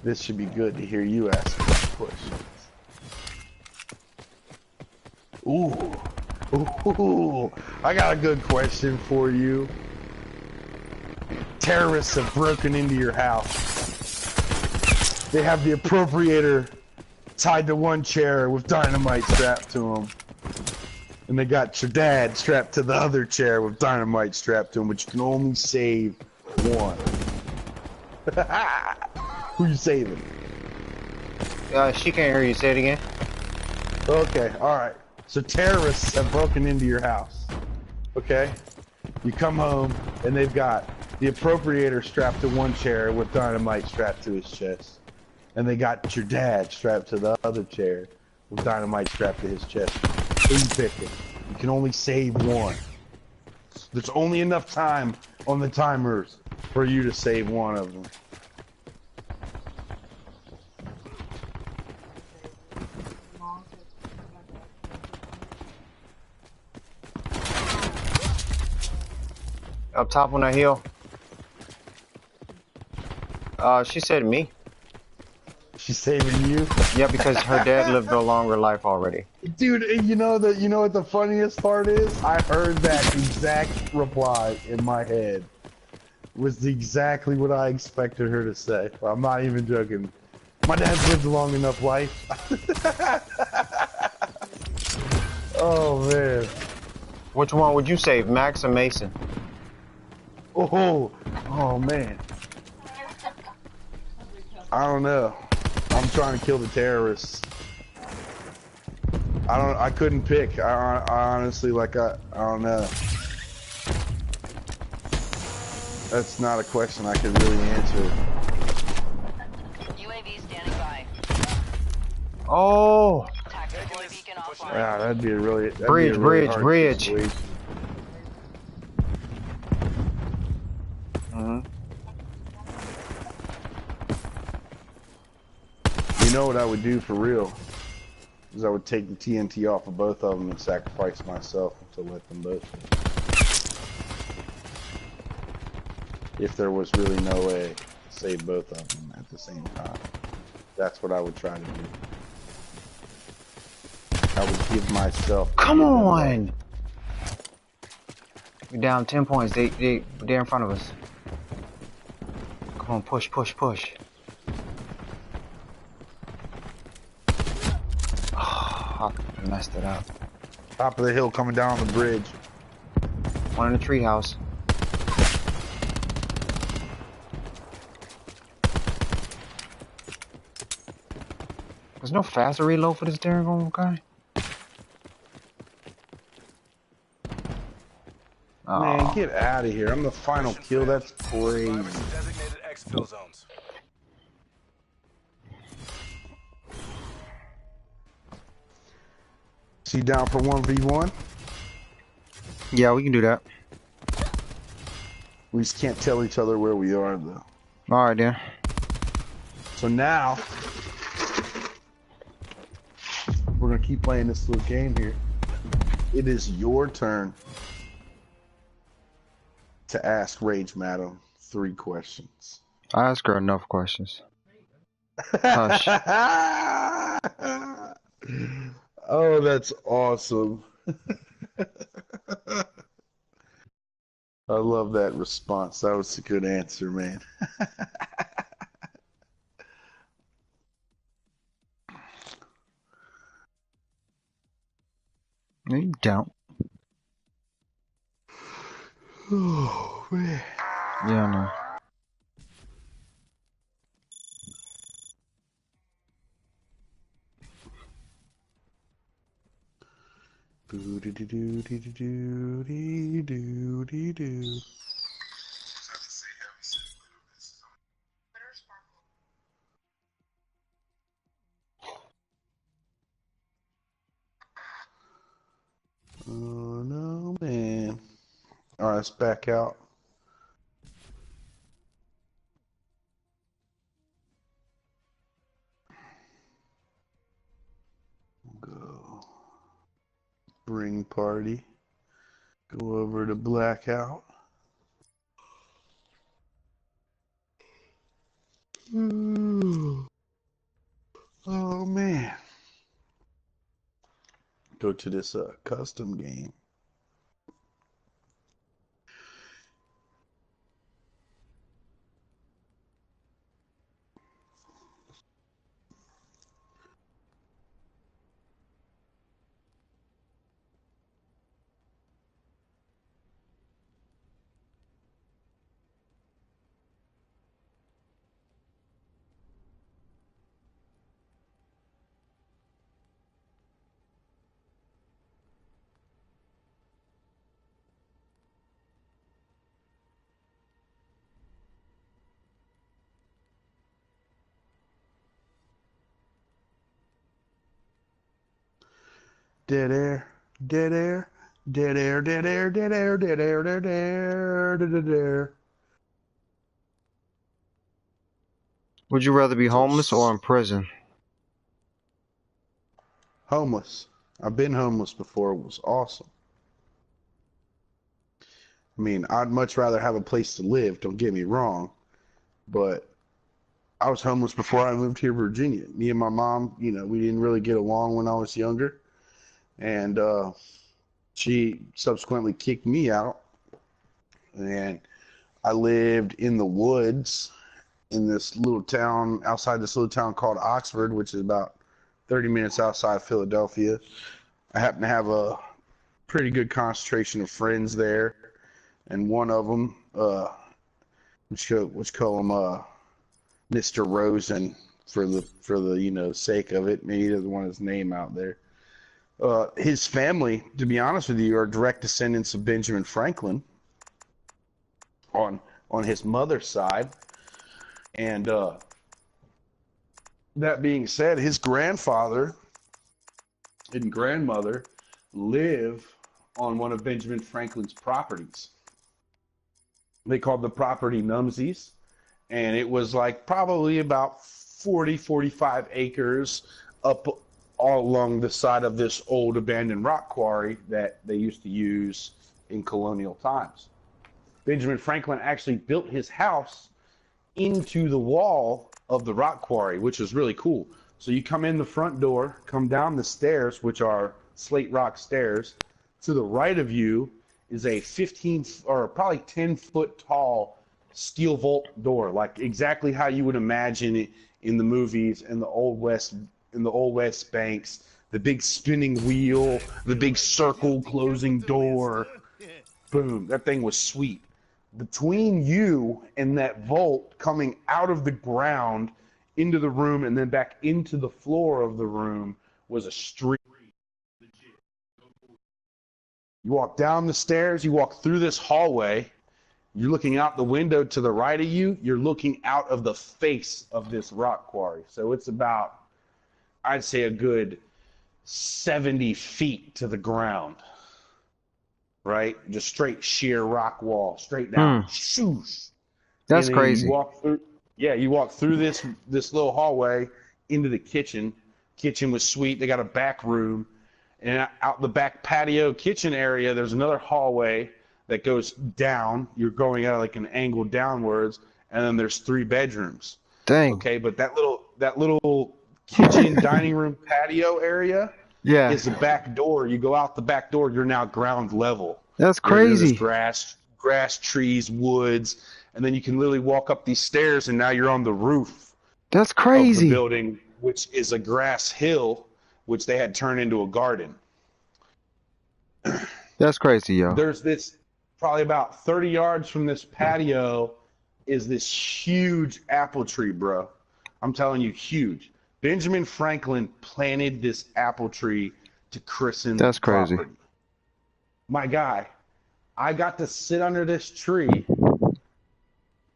[SPEAKER 1] This should be good to hear you ask us questions. Ooh, I got a good question for you. Terrorists have broken into your house. They have the appropriator tied to one chair with dynamite strapped to him. And they got your dad strapped to the other chair with dynamite strapped to him, but you can only save one. Who you saving?
[SPEAKER 2] She can't hear you. Say it again.
[SPEAKER 1] Okay, alright. So terrorists have broken into your house. Okay? You come home, and they've got the appropriator strapped to one chair with dynamite strapped to his chest. And they got your dad strapped to the other chair with dynamite strapped to his chest. Who you picking? You can only save one. There's only enough time on the timers for you to save one of them.
[SPEAKER 2] Up top on that hill. She said me.
[SPEAKER 1] She's saving you?
[SPEAKER 2] Yeah, because her dad lived a longer life already.
[SPEAKER 1] Dude, you know what the funniest part is? I heard that exact reply in my head. Was exactly what I expected her to say. I'm not even joking. My dad's lived a long enough life. Oh man.
[SPEAKER 2] Which one would you save, Max or Mason?
[SPEAKER 1] Oh man. I don't know. I'm trying to kill the terrorists. I couldn't pick. I honestly, I don't know. That's not a question I can really answer.
[SPEAKER 6] UAV standing by.
[SPEAKER 2] Oh,
[SPEAKER 6] Tactical beacon offline.
[SPEAKER 1] Yeah, that'd be a really
[SPEAKER 2] Bridge.
[SPEAKER 1] situation. You know what I would do for real? Is I would take the TNT off of both of them and sacrifice myself to let them both. If there was really no way to save both of them at the same time. That's what I would try to do. I would give myself...
[SPEAKER 2] come on! We're down 10 points. They're in front of us. Come on, push. Oh, I messed it up.
[SPEAKER 1] Top of the hill coming down on the bridge.
[SPEAKER 2] One in the treehouse. There's no faster reload for this steering guy.
[SPEAKER 1] Man,
[SPEAKER 2] Oh,
[SPEAKER 1] get out of here. I'm the final kill. That's crazy.
[SPEAKER 5] Survivors to designated exfil zones.
[SPEAKER 1] Is he down for 1v1?
[SPEAKER 2] yeah, we can do that.
[SPEAKER 1] We just can't tell each other where we are, though.
[SPEAKER 2] All right, then.
[SPEAKER 1] So now, we're going to keep playing this little game here. It is your turn to ask Rage Madam 3 questions.
[SPEAKER 2] I asked her enough questions. Hush.
[SPEAKER 1] Oh, that's awesome. I love that response. That was a good answer, man.
[SPEAKER 2] No, you don't.
[SPEAKER 1] Oh, man.
[SPEAKER 2] Yeah, I know.
[SPEAKER 1] Boo-dee-dee-doo-dee-doo-dee-doo-dee-doo. Oh no, man. Alright, let's back out. Go. Bring party. Go over to blackout. Ooh. Oh man. Go to this custom game. Dead air, dead air, dead air, dead air, dead air, dead air, dead air, dead air.
[SPEAKER 2] Would you rather be homeless or
[SPEAKER 1] So
[SPEAKER 2] in prison?
[SPEAKER 1] homeless. I've been homeless before. It was awesome. I mean, I'd much rather have a place to live, don't get me wrong, but I was homeless before I moved here to Virginia. Me and my mom, we didn't really get along when I was younger, and she subsequently kicked me out, and I lived in the woods in this little town, outside this little town called Oxford, which is about 30 minutes outside Philadelphia. I happen to have a pretty good concentration of friends there, and one of them, let's call him Mr. Rosen for the sake of it. Maybe he doesn't want his name out there. His family, to be honest with you, are direct descendants of Benjamin Franklin on his mother's side. And that being said, his grandfather and grandmother live on one of Benjamin Franklin's properties. They called the property Numsies, and it was like probably about 45 acres up all along the side of this old abandoned rock quarry that they used to use in colonial times. Benjamin Franklin actually built his house into the wall of the rock quarry, which is really cool. So you come in the front door, come down the stairs, which are slate rock stairs. To the right of you is a 15 or probably 10-foot tall steel vault door, like exactly how you would imagine it in the movies in the old west banks. The big spinning wheel, the big circle closing door. Boom, that thing was sweet. Between you and that vault coming out of the ground into the room, and then back into the floor of the room was a street. You walk down the stairs, you walk through this hallway, you're looking out the window to the right of you, you're looking out of the face of this rock quarry. So it's about, I'd say, a good 70 feet to the ground, right? Just straight sheer rock wall, straight down. Shoosh.
[SPEAKER 2] That's
[SPEAKER 1] And then
[SPEAKER 2] crazy.
[SPEAKER 1] You walk through, you walk through this little hallway into the kitchen. Kitchen was sweet. They got a back room. And out the back patio kitchen area, there's another hallway that goes down. You're going out like an angle downwards, and then there's 3 bedrooms.
[SPEAKER 2] Dang.
[SPEAKER 1] Okay, but that little kitchen dining room patio area
[SPEAKER 2] Yeah.
[SPEAKER 1] is the back door. You go out the back door, you're now ground level.
[SPEAKER 2] That's
[SPEAKER 1] There's
[SPEAKER 2] crazy.
[SPEAKER 1] grass, trees, woods, and then you can literally walk up these stairs, and now you're on the roof
[SPEAKER 2] That's
[SPEAKER 1] of the
[SPEAKER 2] crazy.
[SPEAKER 1] building, which is a grass hill, which they had turned into a garden.
[SPEAKER 2] That's crazy, yo.
[SPEAKER 1] There's this, probably about 30 yards from this patio is this huge apple tree, bro. I'm telling you, huge. Benjamin Franklin planted this apple tree to christen
[SPEAKER 2] That's
[SPEAKER 1] the
[SPEAKER 2] crazy.
[SPEAKER 1] property. My guy, I got to sit under this tree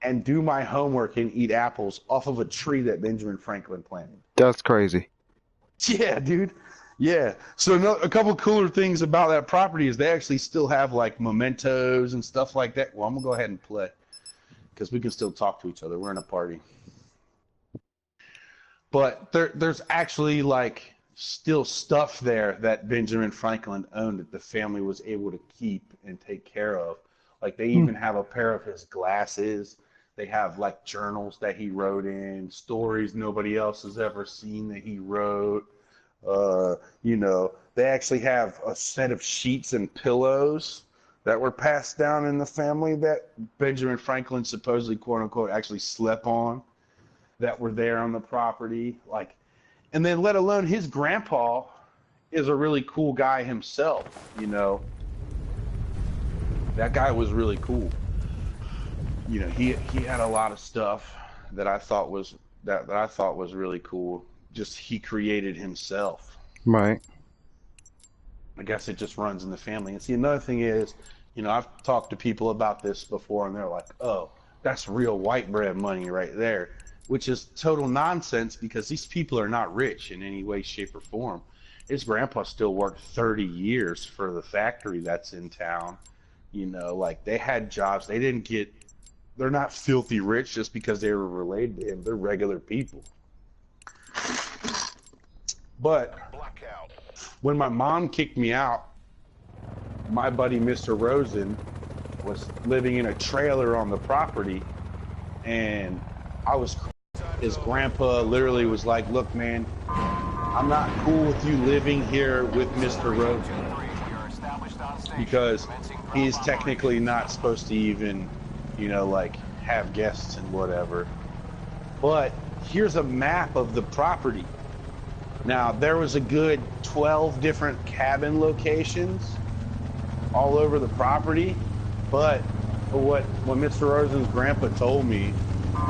[SPEAKER 1] and do my homework and eat apples off of a tree that Benjamin Franklin planted.
[SPEAKER 2] That's crazy.
[SPEAKER 1] Yeah, dude. Yeah. So a couple cooler things about that property is they actually still have like mementos and stuff like that. Well, I'm gonna go ahead and play because we can still talk to each other. We're in a party. But there's actually like still stuff there that Benjamin Franklin owned that the family was able to keep and take care of. Like they even have a pair of his glasses. They have like journals that he wrote in, stories nobody else has ever seen that he wrote. They actually have a set of sheets and pillows that were passed down in the family that Benjamin Franklin supposedly, quote unquote, actually slept on, that were there on the property. Like, and then let alone his grandpa is a really cool guy himself. That guy was really cool. He had a lot of stuff that I thought was really cool. Just he created himself.
[SPEAKER 2] Right.
[SPEAKER 1] I guess it just runs in the family. And see, another thing is, I've talked to people about this before, and they're like, "Oh, that's real white bread money right there," which is total nonsense because these people are not rich in any way, shape, or form. His grandpa still worked 30 years for the factory that's in town. Like they had jobs. They're not filthy rich just because they were related to him. They're regular people. But when my mom kicked me out, my buddy Mr. Rosen was living in a trailer on the property, and his grandpa literally was like, "Look, man, I'm not cool with you living here with Mr. Rosen because he's technically not supposed to even, have guests and whatever. But here's a map of the property." Now, there was a good 12 different cabin locations all over the property, but what Mr. Rosen's grandpa told me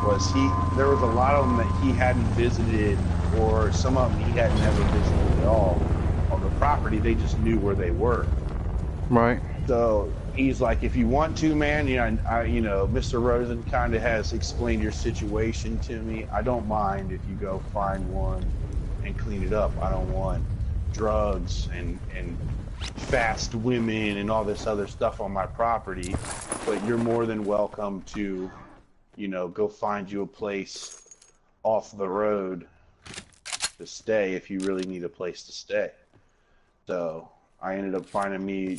[SPEAKER 1] was there was a lot of them that he hadn't visited, or some of them he had never visited at all on the property. They just knew where they were.
[SPEAKER 2] Right.
[SPEAKER 1] So he's like, if you want to, man, Mr. Rosen kind of has explained your situation to me. I don't mind if you go find one and clean it up. I don't want drugs and fast women and all this other stuff on my property, but you're more than welcome to, go find you a place off the road to stay if you really need a place to stay. So I ended up finding me,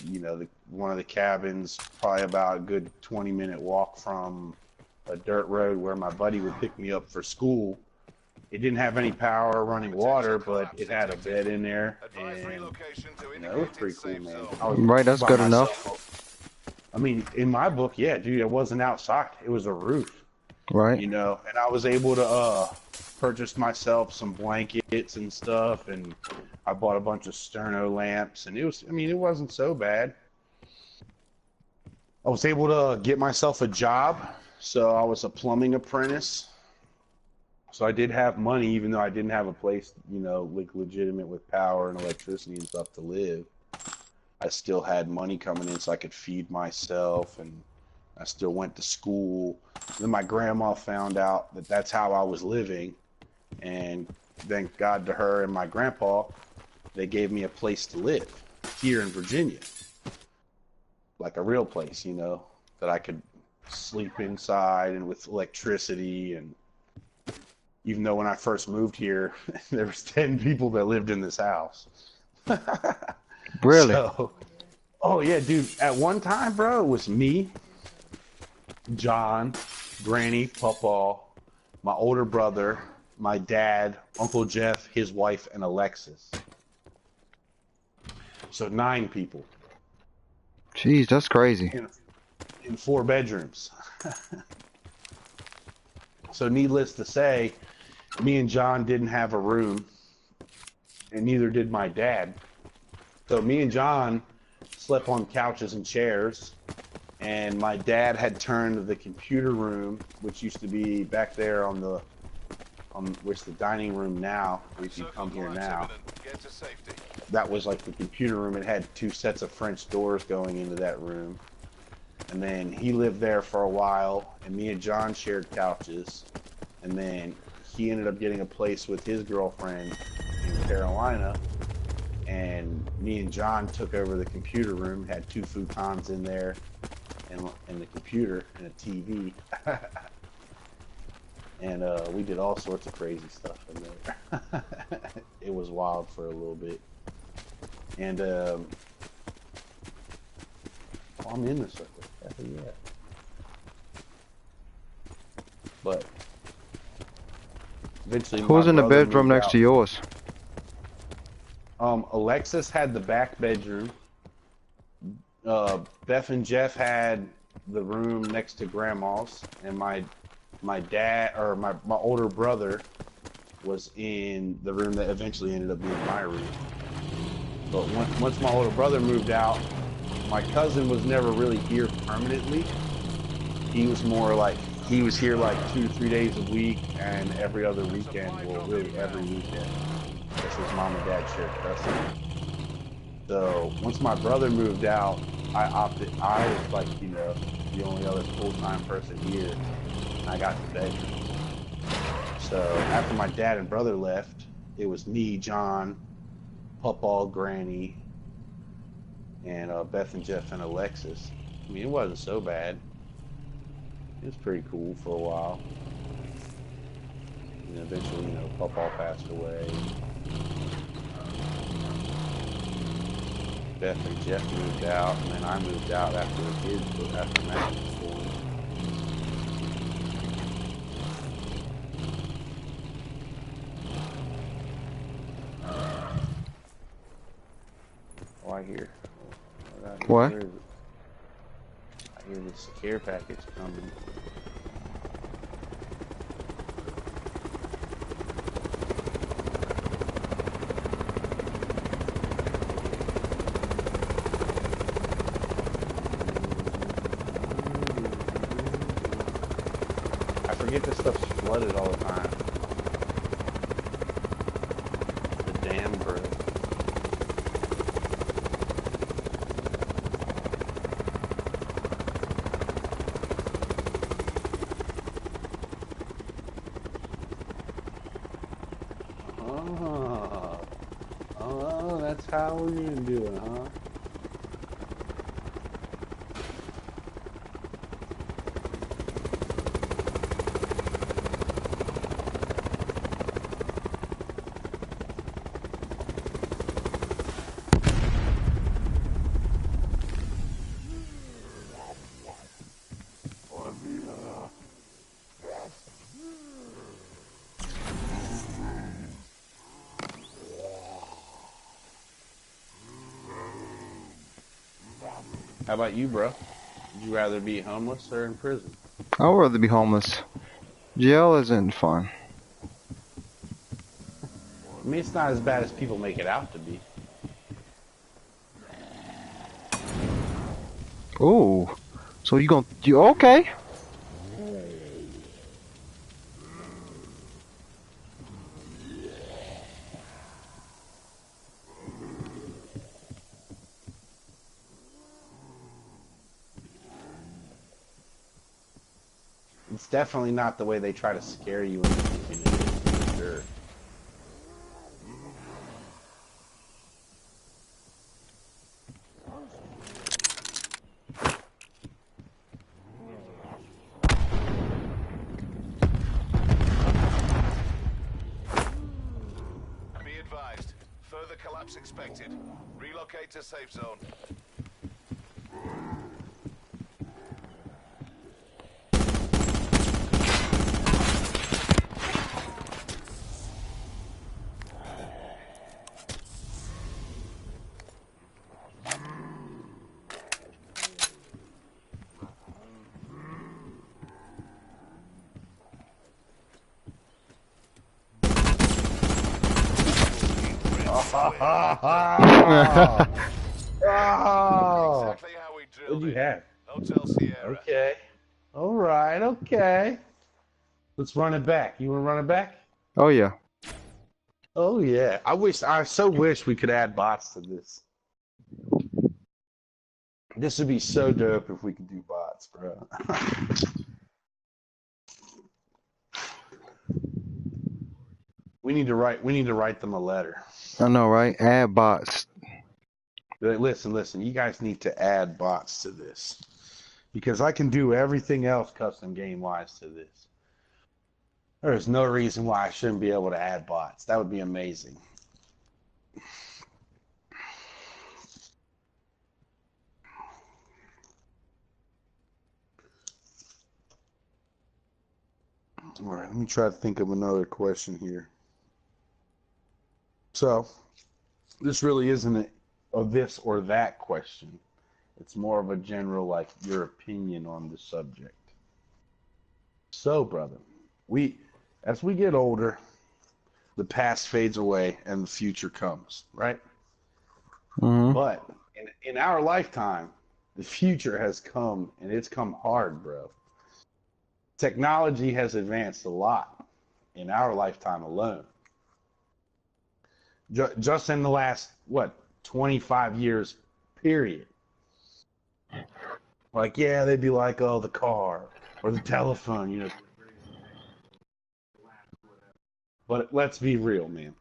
[SPEAKER 1] one of the cabins, probably about a good 20-minute walk from a dirt road where my buddy would pick me up for school. It didn't have any power or running water, but it had a bed in there, and it was pretty cool, man.
[SPEAKER 2] Right, that's good enough.
[SPEAKER 1] I mean, in my book, yeah, dude, it wasn't outside. It was a roof.
[SPEAKER 2] Right.
[SPEAKER 1] And I was able to purchase myself some blankets and stuff, and I bought a bunch of sterno lamps, and it wasn't so bad. I was able to get myself a job, so I was a plumbing apprentice. So I did have money, even though I didn't have a place, you know, like legitimate with power and electricity and stuff to live. I still had money coming in so I could feed myself, and I still went to school. And then my grandma found out that that's how I was living, and thank God to her and my grandpa, they gave me a place to live here in Virginia, like a real place, you know, that I could sleep inside and with electricity. And even though when I first moved here, there was 10 people that lived in this house.
[SPEAKER 2] Really?
[SPEAKER 1] So, oh yeah, dude, at one time, bro, it was me, John, Granny, Papa, my older brother, my dad, Uncle Jeff, his wife, and Alexis. So 9 people
[SPEAKER 2] Jeez, that's crazy.
[SPEAKER 1] in 4 bedrooms. So needless to say, me and John didn't have a room, and neither did my dad. So me and John slept on couches and chairs, and my dad had turned the computer room, which used to be back there on which the dining room now, if you come here now,
[SPEAKER 5] Get to safety.
[SPEAKER 1] that was like the computer room. It had 2 sets of French doors going into that room. And then he lived there for a while, and me and John shared couches. And then he ended up getting a place with his girlfriend in Carolina. And me and John took over the computer room, had 2 futons in there, and the computer and a TV. And we did all sorts of crazy stuff in there. It was wild for a little bit. And I'm in the circle. Yeah. But eventually,
[SPEAKER 2] Who's in the bedroom next to yours?
[SPEAKER 1] Alexis had the back bedroom. Beth and Jeff had the room next to Grandma's, and my dad, or my older brother, was in the room that eventually ended up being my room. But once my older brother moved out, my cousin was never really here permanently. He was more like, he was here like 2 to 3 days a week, and every other weekend, well, really every weekend, because his mom and dad shared custody. So once my brother moved out, I was like, you know, the only other full-time person here, and I got the bedroom. So after my dad and brother left, it was me, John, Papa, Granny, and Beth and Jeff and Alexis. I mean, it wasn't so bad. It was pretty cool for a while. And eventually, you know, Papa passed away. Beth and Jeff moved out, and then I moved out after the kids, after Matt was born. Oh, I hear.
[SPEAKER 2] What?
[SPEAKER 1] Where is it? I hear this care package coming. I forget this stuff's flooded all the time. The dam broke. Oh, that's how we're gonna do it, huh? How about you, bro? Would you rather be homeless or in prison?
[SPEAKER 2] I would rather be homeless. Jail isn't fun.
[SPEAKER 1] I mean, it's not as bad as people make it out to be.
[SPEAKER 2] Ooh. So you okay?
[SPEAKER 1] It's definitely not the way they try to scare you into thinking it is, for sure.
[SPEAKER 5] Be advised. Further collapse expected. Relocate to safe zone.
[SPEAKER 1] Oh,
[SPEAKER 5] Exactly how we drilled
[SPEAKER 1] what'd you
[SPEAKER 5] it.
[SPEAKER 1] have?
[SPEAKER 5] Hotel Sierra.
[SPEAKER 1] Okay. All right. Okay. Let's run it back. You want to run it back?
[SPEAKER 2] Oh yeah.
[SPEAKER 1] Oh yeah. I so wish we could add bots to this. This would be so dope if we could do bots, bro. We need to write them a letter.
[SPEAKER 2] I know, right? Add bots.
[SPEAKER 1] Like, listen, you guys need to add bots to this. Because I can do everything else custom game wise to this. There's no reason why I shouldn't be able to add bots. That would be amazing. All right, let me try to think of another question here. So, this really isn't a this or that question. It's more of a general, like, your opinion on the subject. So, brother, as we get older, the past fades away and the future comes, right?
[SPEAKER 2] Mm-hmm.
[SPEAKER 1] But in our lifetime, the future has come, and it's come hard, bro. Technology has advanced a lot in our lifetime alone. Just in the last, 25 years, period. Like, yeah, they'd be like, oh, the car or the telephone, you know. But let's be real, man.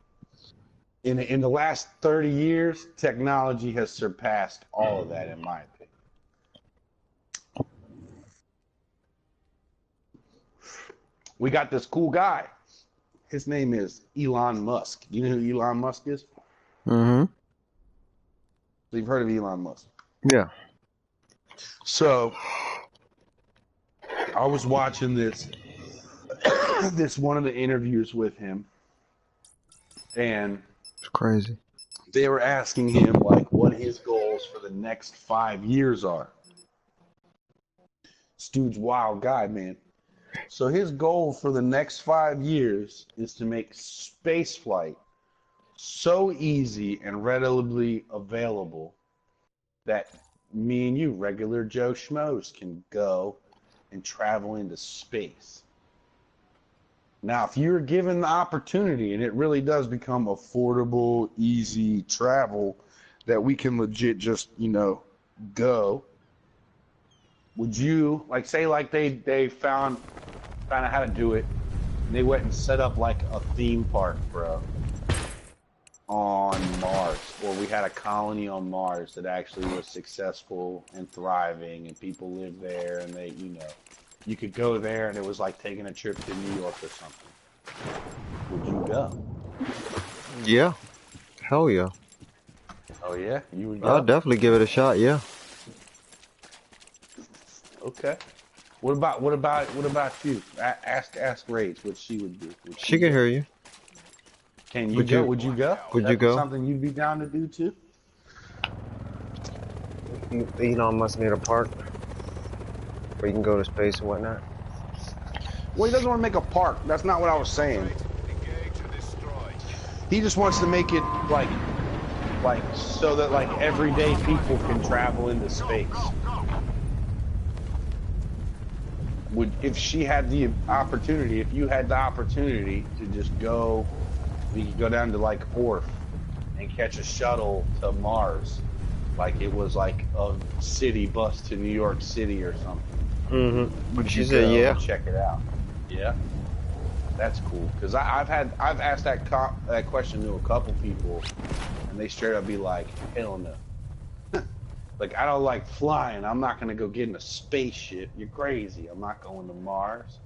[SPEAKER 1] In the last 30 years, technology has surpassed all of that, in my opinion. We got this cool guy. His name is Elon Musk. You know who Elon Musk is?
[SPEAKER 2] Mm-hmm.
[SPEAKER 1] So you've heard of Elon Musk.
[SPEAKER 2] Yeah.
[SPEAKER 1] So I was watching this one of the interviews with him, and
[SPEAKER 2] It's crazy.
[SPEAKER 1] they were asking him like what his goals for the next 5 years are. This dude's a wild guy, man. So his goal for the next 5 years is to make space flight so easy and readily available that me and you, regular Joe Schmoes, can go and travel into space. Now, if you're given the opportunity, and it really does become affordable, easy travel that we can legit just, go, would you, like, say, like they found out how to do it, and they went and set up, like, a theme park, bro, on Mars, or we had a colony on Mars that actually was successful and thriving, and people lived there, and they, you could go there, and it was like taking a trip to New York or something. Would you go?
[SPEAKER 2] Yeah. Hell yeah.
[SPEAKER 1] Oh yeah, you would go.
[SPEAKER 2] I'll definitely give it a shot. Yeah.
[SPEAKER 1] Okay. What about you? Ask Rage what she would do.
[SPEAKER 2] She can hear you.
[SPEAKER 1] Can you go? Would you go?
[SPEAKER 2] Would you go?
[SPEAKER 1] Something you'd be down to do too?
[SPEAKER 2] Elon must need a park where you can go to space and whatnot.
[SPEAKER 1] Well, he doesn't want to make a park. That's not what I was saying.
[SPEAKER 5] Engage and destroy.
[SPEAKER 1] He just wants to make it like so that like everyday people can travel into space. If you had the opportunity to just go, we could go down to like Orf and catch a shuttle to Mars, like it was like a city bus to New York City or something. Would
[SPEAKER 2] She
[SPEAKER 1] you
[SPEAKER 2] said,
[SPEAKER 1] go
[SPEAKER 2] yeah.
[SPEAKER 1] and check it out? Yeah, that's cool. Cause I've asked that question to a couple people, and they straight up be like, hell no. Like, I don't like flying. I'm not gonna go get in a spaceship. You're crazy. I'm not going to Mars.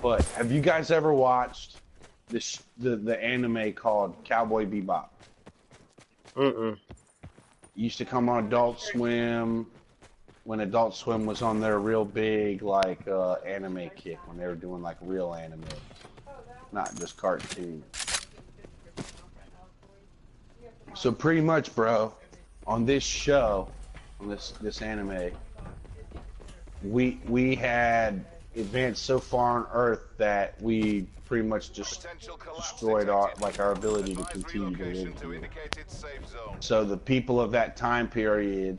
[SPEAKER 1] But have you guys ever watched the anime called Cowboy Bebop?
[SPEAKER 2] Mm-mm.
[SPEAKER 1] It used to come on Adult Swim when Adult Swim was on their real big like anime kick when they were doing like real anime, not just cartoons. So pretty much, bro, on this show, on this anime, we had advanced so far on Earth that we pretty much just
[SPEAKER 5] Potential collapse
[SPEAKER 1] destroyed
[SPEAKER 5] detected.
[SPEAKER 1] our ability to
[SPEAKER 5] Advise
[SPEAKER 1] continue to
[SPEAKER 5] relocation
[SPEAKER 1] live
[SPEAKER 5] to
[SPEAKER 1] here.
[SPEAKER 5] indicated safe zone.
[SPEAKER 1] So the people of that time period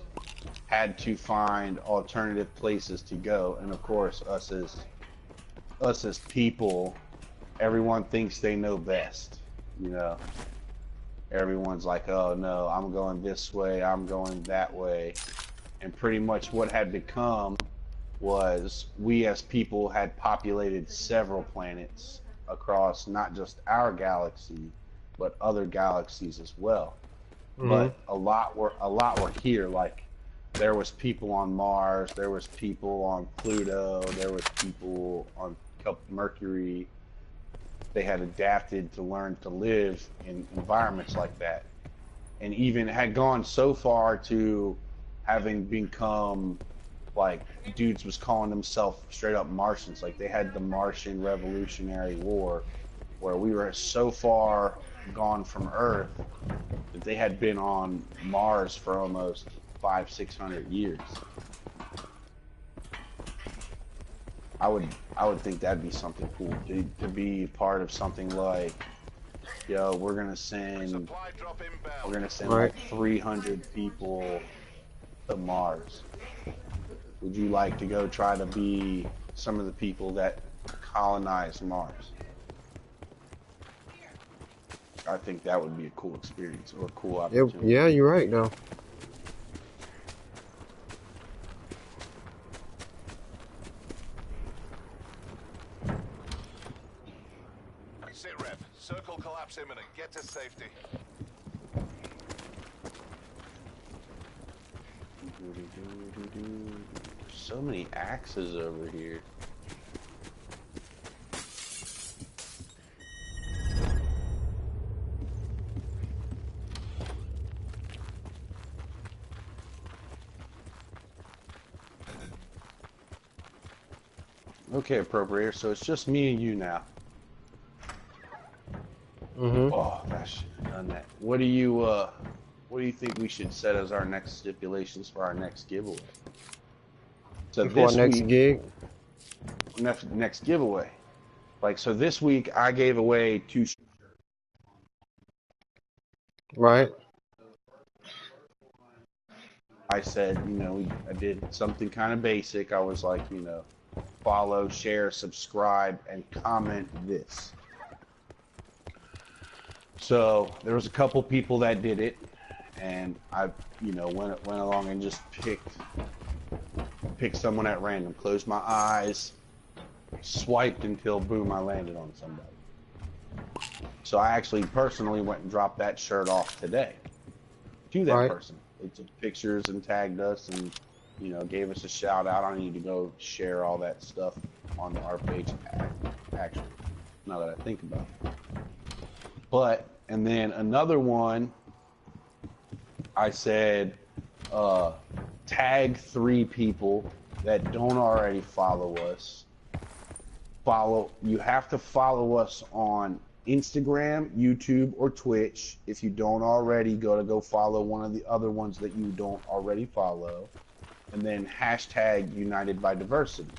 [SPEAKER 1] had to find alternative places to go, and of course, us as people, everyone thinks they know best. You know, everyone's like, "Oh no, I'm going this way, I'm going that way," and pretty much what had become was we as people had populated several planets across not just our galaxy, but other galaxies as well. But a lot were here. Like there was people on Mars, there was people on Pluto, there was people on Mercury. They had adapted to learn to live in environments like that, and even had gone so far to having become like dudes was calling themselves straight up Martians. Like they had the Martian Revolutionary War, where we were so far gone from Earth that they had been on Mars for almost 500-600 years. I would think that'd be something cool to be part of something like, yo, we're gonna send
[SPEAKER 2] Right.
[SPEAKER 1] like 300 people to Mars. Would you like to go try to be some of the people that colonize Mars? I think that would be a cool experience or a cool opportunity.
[SPEAKER 2] Yeah, you're right, though.
[SPEAKER 5] Sit rep. Circle collapse imminent. Get to safety.
[SPEAKER 1] So many axes over here. Okay, appropriator. So it's just me and you now. Oh, that should have done that. What do you think we should set as our next stipulations for our next giveaway? So
[SPEAKER 2] Before
[SPEAKER 1] this
[SPEAKER 2] our next
[SPEAKER 1] week,
[SPEAKER 2] gig.
[SPEAKER 1] next giveaway. Like, so this week I gave away 2
[SPEAKER 2] Right.
[SPEAKER 1] I said, you know, I did something kind of basic. I was like, you know, follow, share, subscribe, and comment this. So there was a couple people that did it, and I, you know, went along and just picked someone at random. Closed my eyes, swiped until boom, I landed on somebody. So I actually personally went and dropped that shirt off today to that person. They took pictures and tagged us and, you know, gave us a shout out. I need to go share all that stuff on our page, actually, now that I think about it. But, and then another one, I said, tag 3 people that don't already follow us. You have to follow us on Instagram, YouTube, or Twitch. If you don't already, go follow one of the other ones that you don't already follow. And then hashtag United by Diversity,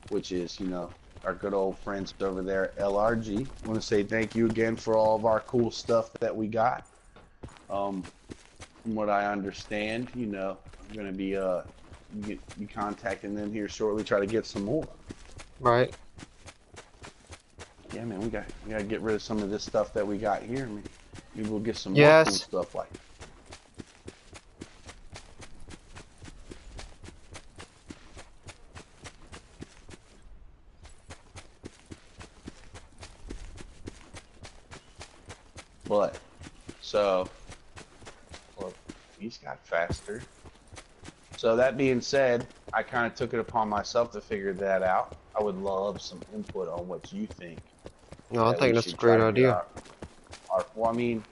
[SPEAKER 1] which is, you know, our good old friends over there, LRG. I want to say thank you again for all of our cool stuff that we got. From what I understand, you know, I'm going to be contacting them here shortly, try to get some more.
[SPEAKER 2] Right.
[SPEAKER 1] Yeah, man, we got to get rid of some of this stuff that we got here. I mean, maybe we'll get some more
[SPEAKER 2] Yes.
[SPEAKER 1] cool stuff like But so, well, he's got faster. So that being said, I kind of took it upon myself to figure that out. I would love some input on what you think
[SPEAKER 2] No, I
[SPEAKER 1] that we
[SPEAKER 2] think that's a
[SPEAKER 1] should try
[SPEAKER 2] great
[SPEAKER 1] to get
[SPEAKER 2] idea.
[SPEAKER 1] well, I mean,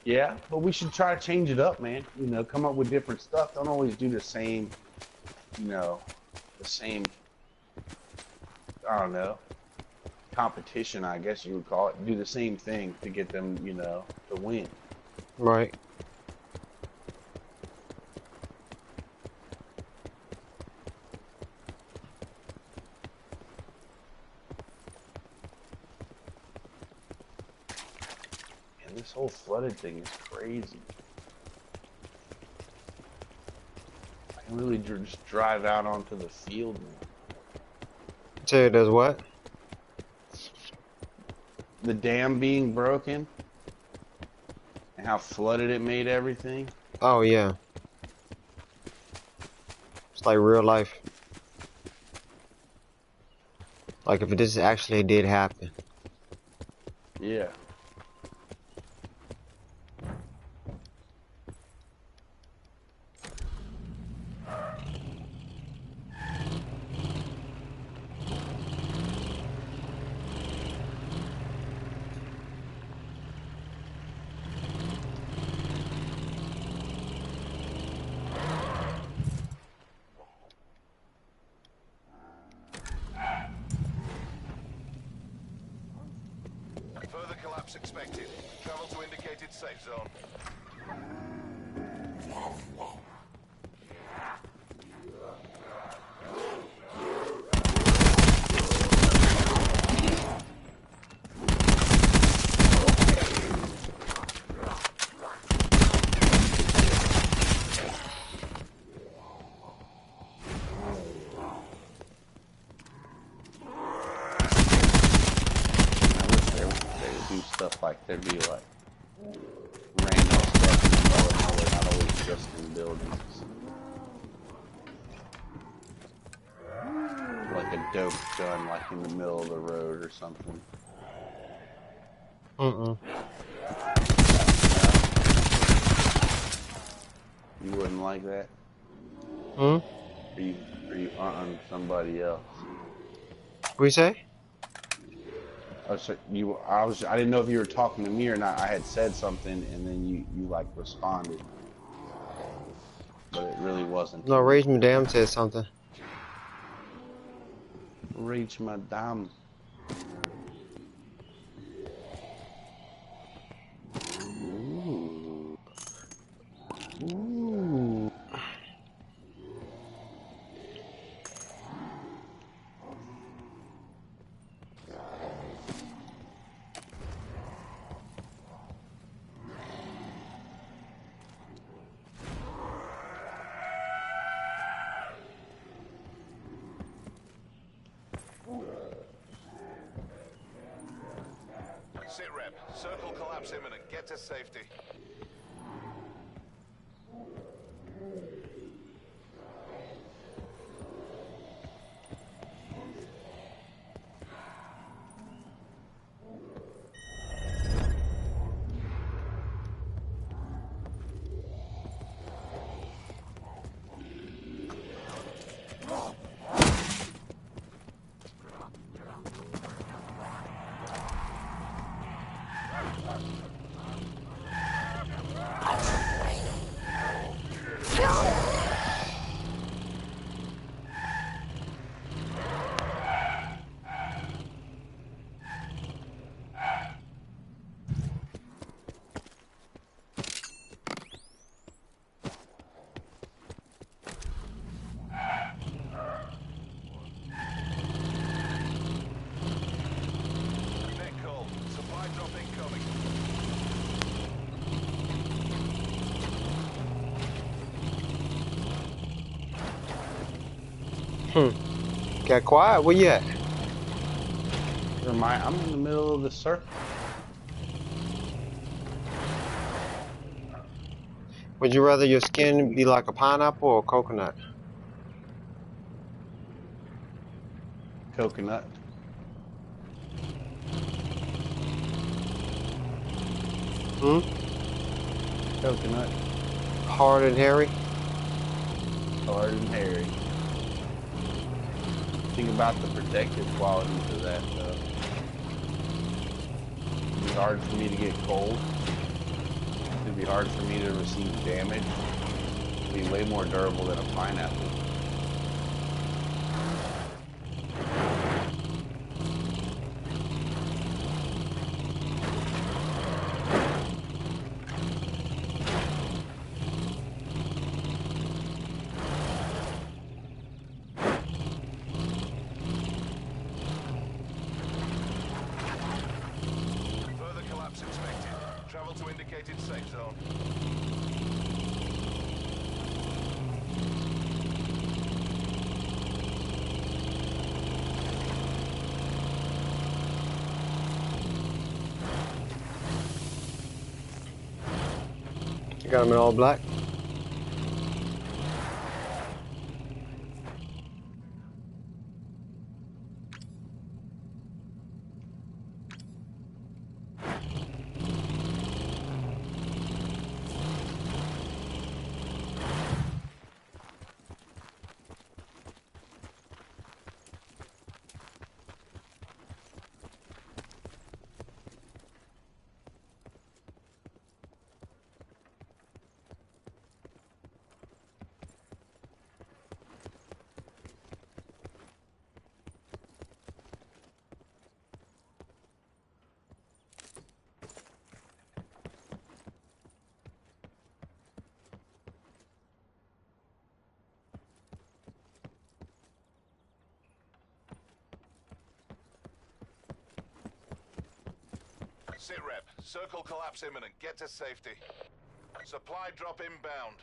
[SPEAKER 1] yeah, but we should try to change it up, man. You know, come up with different stuff. Don't always do the same, you know, the same, I don't know, competition, I guess you would call it. Do the same thing to get them, you know, to win.
[SPEAKER 2] Right.
[SPEAKER 1] And this whole flooded thing is crazy. I can really just drive out onto the field now.
[SPEAKER 2] Say it does what?
[SPEAKER 1] The dam being broken and how flooded it made everything.
[SPEAKER 2] Oh yeah. It's like real life. Like if this actually did happen.
[SPEAKER 1] Yeah.
[SPEAKER 5] Further collapse expected. Travel to indicated safe zone.
[SPEAKER 1] I wish they would do stuff like there'd be like random stuff in the middle of nowhere, not always just in buildings. Like a dope gun, like in the middle of the road or something.
[SPEAKER 2] Mm-mm.
[SPEAKER 1] You wouldn't like that?
[SPEAKER 2] Hmm?
[SPEAKER 1] Or you somebody else?
[SPEAKER 2] What you say?
[SPEAKER 1] Oh, so I didn't know if you were talking to me or not. I had said something and then you like responded. But it really wasn't.
[SPEAKER 2] No, Rage Madame said something.
[SPEAKER 1] Reach my dam. Ooh. Ooh.
[SPEAKER 5] Sit rep. Circle collapse imminent. Get to safety. Net call. Supply drop incoming.
[SPEAKER 2] Got quiet? Where you at?
[SPEAKER 1] I'm in the middle of the circle.
[SPEAKER 2] Would you rather your skin be like a pineapple or a coconut? Hmm?
[SPEAKER 1] Coconut.
[SPEAKER 2] Hard and hairy?
[SPEAKER 1] Hard and hairy. Think about the protective qualities of that, though. It'd be hard for me to get cold. It'd be hard for me to receive damage. It'd be way more durable than a pineapple.
[SPEAKER 5] Further collapse expected. Travel to indicated safe zone.
[SPEAKER 2] You got him in all black?
[SPEAKER 5] Sit rep. Circle collapse imminent. Get to safety. Supply drop inbound.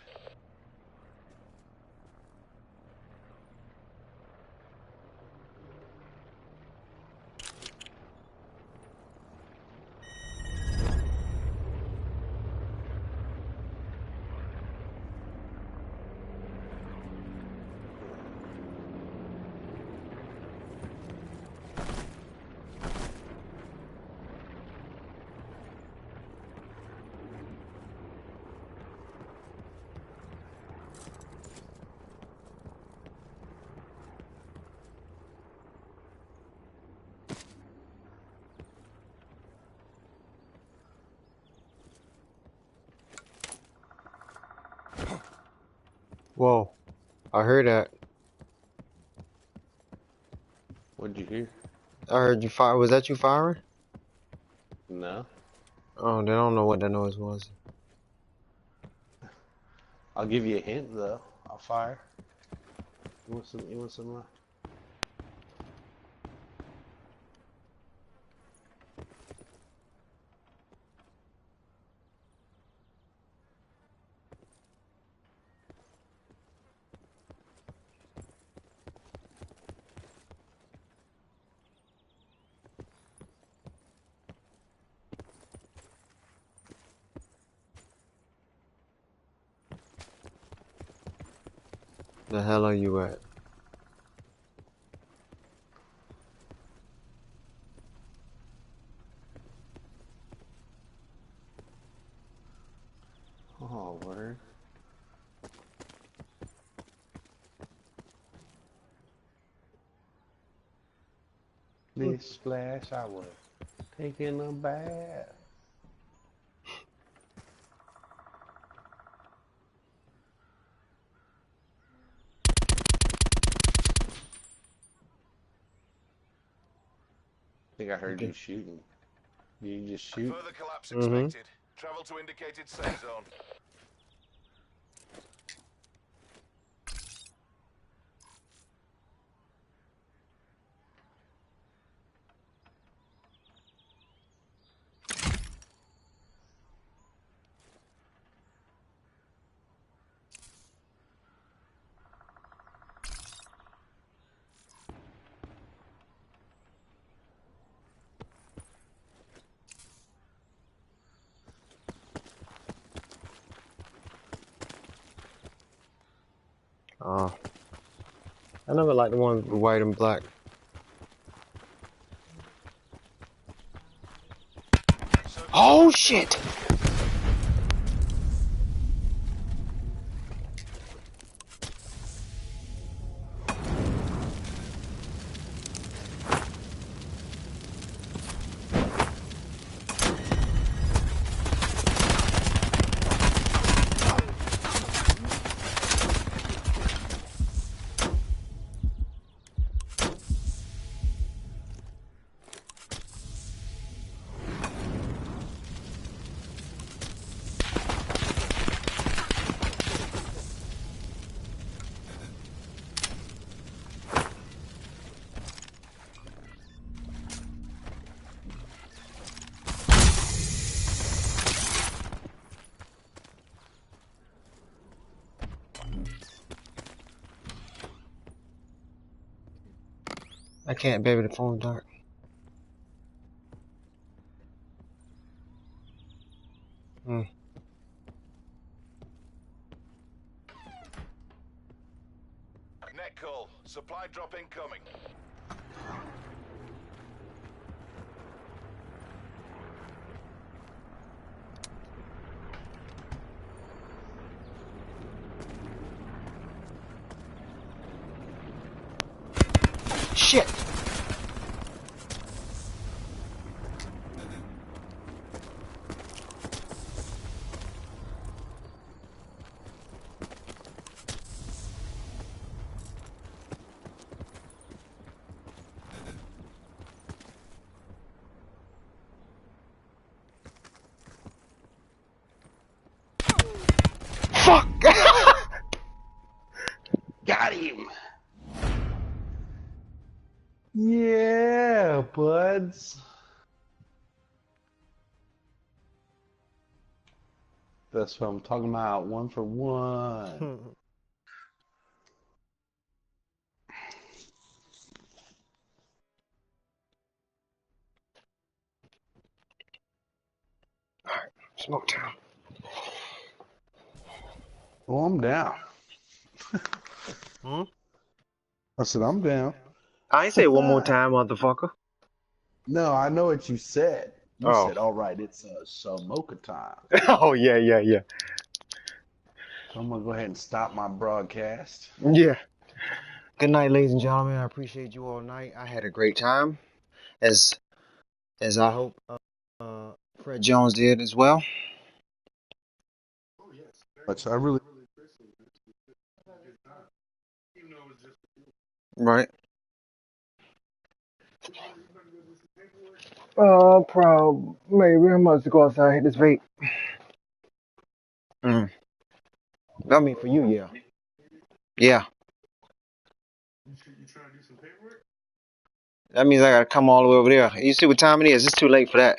[SPEAKER 2] Whoa. I heard that.
[SPEAKER 1] What'd you hear?
[SPEAKER 2] I heard you fire. Was that you firing?
[SPEAKER 1] No.
[SPEAKER 2] Oh, they don't know what that noise was.
[SPEAKER 1] I'll give you a hint, though. I'll fire. You want some? You want some?
[SPEAKER 2] The hell are you at?
[SPEAKER 1] Oh, word. This splash, I was taking a bath. I think I heard you shooting. Did you just shoot?
[SPEAKER 5] Further collapse
[SPEAKER 2] Mm-hmm.
[SPEAKER 5] expected. Travel to indicated safe zone.
[SPEAKER 2] Oh. I never liked the one with white and black. Oh shit! can't, baby. The phone's dark.
[SPEAKER 5] Net call. Supply drop incoming.
[SPEAKER 2] Shit! Fuck!
[SPEAKER 1] Got him. Yeah, buds. That's what I'm talking about. 1 for 1.
[SPEAKER 2] Smoke town.
[SPEAKER 1] Oh, I'm down. I said, I'm down.
[SPEAKER 2] I ain't say one more time, motherfucker.
[SPEAKER 1] No, I know what you said. You
[SPEAKER 2] Oh.
[SPEAKER 1] said, all right, it's Samoka time.
[SPEAKER 2] Oh, yeah.
[SPEAKER 1] So I'm going to go ahead and stop my broadcast.
[SPEAKER 2] Yeah. Good night, ladies and gentlemen. I appreciate you all night. I had a great time, as I hope Fred Jones did as well.
[SPEAKER 1] But I really.
[SPEAKER 2] Right. Proud. Maybe I must go outside and hit this vape. I mean, for you, yeah. Yeah. That means I gotta come all the way over there. You see what time it is? It's too late for that.